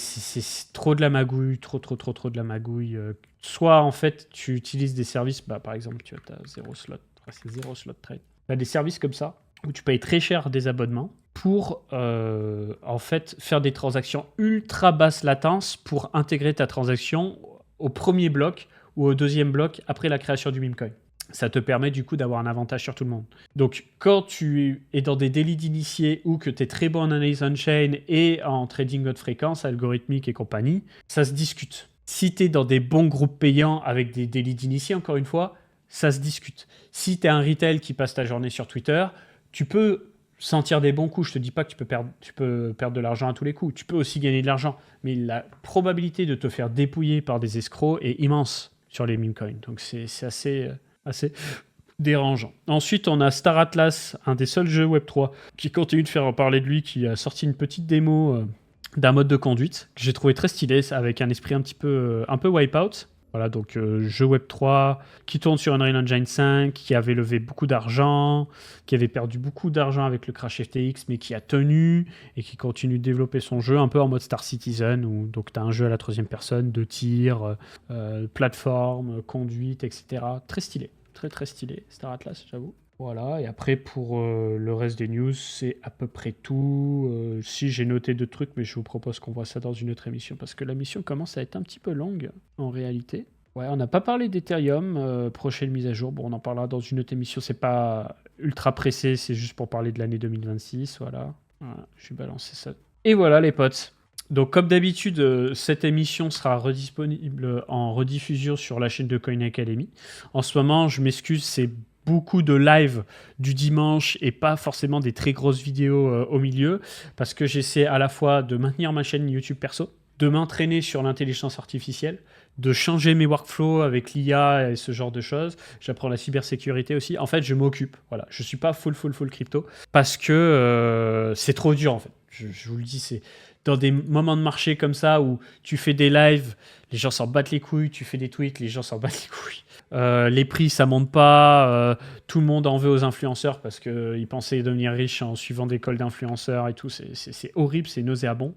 trop de la magouille, trop de la magouille. Soit en fait tu utilises des services, bah, par exemple tu as 0 slot, c'est 0 slot trade. Tu as des services comme ça où tu payes très cher des abonnements pour en fait faire des transactions ultra basse latence pour intégrer ta transaction au premier bloc ou au deuxième bloc après la création du meme coin. Ça te permet du coup d'avoir un avantage sur tout le monde. Donc quand tu es dans des délits d'initiés ou que tu es très bon en analyse on-chain et en trading haute fréquence, algorithmique et compagnie, ça se discute. Si tu es dans des bons groupes payants avec des délits d'initiés, encore une fois, ça se discute. Si tu es un retail qui passe ta journée sur Twitter, tu peux sentir des bons coups. Je te dis pas que tu peux perdre de l'argent à tous les coups. Tu peux aussi gagner de l'argent. Mais la probabilité de te faire dépouiller par des escrocs est immense sur les meme coins. Donc c'est assez dérangeant. Ensuite, on a Star Atlas, un des seuls jeux Web3 qui continue de faire parler de lui, qui a sorti une petite démo d'un mode de conduite que j'ai trouvé très stylé, avec un esprit un peu wipeout. Voilà, donc jeu Web3 qui tourne sur Unreal Engine 5, qui avait levé beaucoup d'argent, qui avait perdu beaucoup d'argent avec le crash FTX, mais qui a tenu et qui continue de développer son jeu un peu en mode Star Citizen, où donc tu as un jeu à la troisième personne, de tir, plateforme, conduite, etc. Très stylé, très stylé, Star Atlas, j'avoue. Voilà, et après pour le reste des news, c'est à peu près tout. Si j'ai noté 2 trucs, mais je vous propose qu'on voit ça dans une autre émission, parce que la mission commence à être un petit peu longue, en réalité. Ouais, on n'a pas parlé d'Ethereum, prochaine mise à jour. Bon, on en parlera dans une autre émission, c'est pas ultra pressé, c'est juste pour parler de l'année 2026, voilà. Voilà, je vais balancer ça. Et voilà les potes. Donc comme d'habitude, cette émission sera redisponible en rediffusion sur la chaîne de Coin Academy. En ce moment, je m'excuse, c'est beaucoup de live du dimanche et pas forcément des très grosses vidéos au milieu, parce que j'essaie à la fois de maintenir ma chaîne YouTube perso, de m'entraîner sur l'intelligence artificielle, de changer mes workflows avec l'IA et ce genre de choses. J'apprends la cybersécurité aussi. En fait, je m'occupe. Voilà, je suis pas full crypto parce que c'est trop dur en fait. Je vous le dis, c'est dans des moments de marché comme ça où tu fais des lives, les gens s'en battent les couilles, tu fais des tweets, les gens s'en battent les couilles. Les prix, ça monte pas. Tout le monde en veut aux influenceurs parce qu'ils pensaient devenir riches en suivant des cols d'influenceurs et tout. C'est horrible, c'est nauséabond.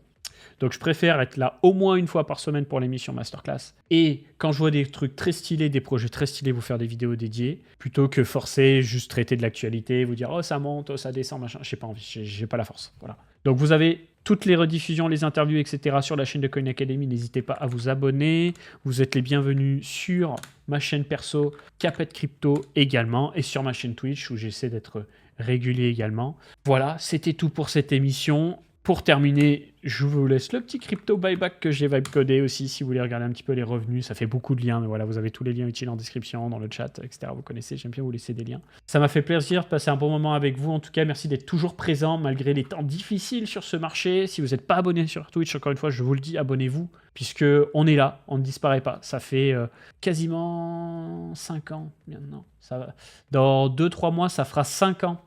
Donc je préfère être là au moins une fois par semaine pour l'émission Masterclass. Et quand je vois des trucs très stylés, des projets très stylés, vous faire des vidéos dédiées, plutôt que forcer, juste traiter de l'actualité, vous dire « Oh, ça monte, oh, ça descend, machin ». J'ai pas envie, j'ai pas la force. Voilà. Donc vous avez toutes les rediffusions, les interviews, etc. sur la chaîne de Coin Academy. N'hésitez pas à vous abonner. Vous êtes les bienvenus sur ma chaîne perso, Capet Crypto également, et sur ma chaîne Twitch où j'essaie d'être régulier également. Voilà, c'était tout pour cette émission. Pour terminer, je vous laisse le petit crypto buyback que j'ai vibe codé aussi, si vous voulez regarder un petit peu les revenus. Ça fait beaucoup de liens, mais voilà, vous avez tous les liens utiles en description, dans le chat, etc. Vous connaissez, j'aime bien vous laisser des liens. Ça m'a fait plaisir de passer un bon moment avec vous. En tout cas, merci d'être toujours présent malgré les temps difficiles sur ce marché. Si vous n'êtes pas abonné sur Twitch, encore une fois, je vous le dis, abonnez-vous, puisque on est là, on ne disparaît pas. Ça fait quasiment 5 ans maintenant. Dans 2-3 mois, ça fera 5 ans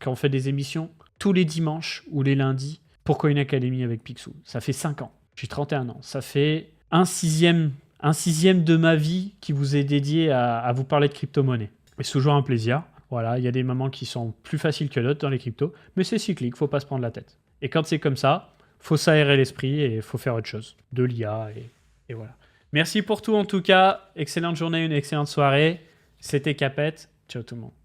qu'on fait des émissions tous les dimanches ou les lundis pour Coin Academy avec Picsou. Ça fait 5 ans. J'ai 31 ans. Ça fait un sixième de ma vie qui vous est dédié à vous parler de crypto-monnaie. Et c'est toujours un plaisir. Voilà, il y a des moments qui sont plus faciles que d'autres dans les cryptos, mais c'est cyclique, faut pas se prendre la tête. Et quand c'est comme ça, faut s'aérer l'esprit et faut faire autre chose. De l'IA et voilà. Merci pour tout en tout cas. Excellente journée, une excellente soirée. C'était Capet. Ciao tout le monde.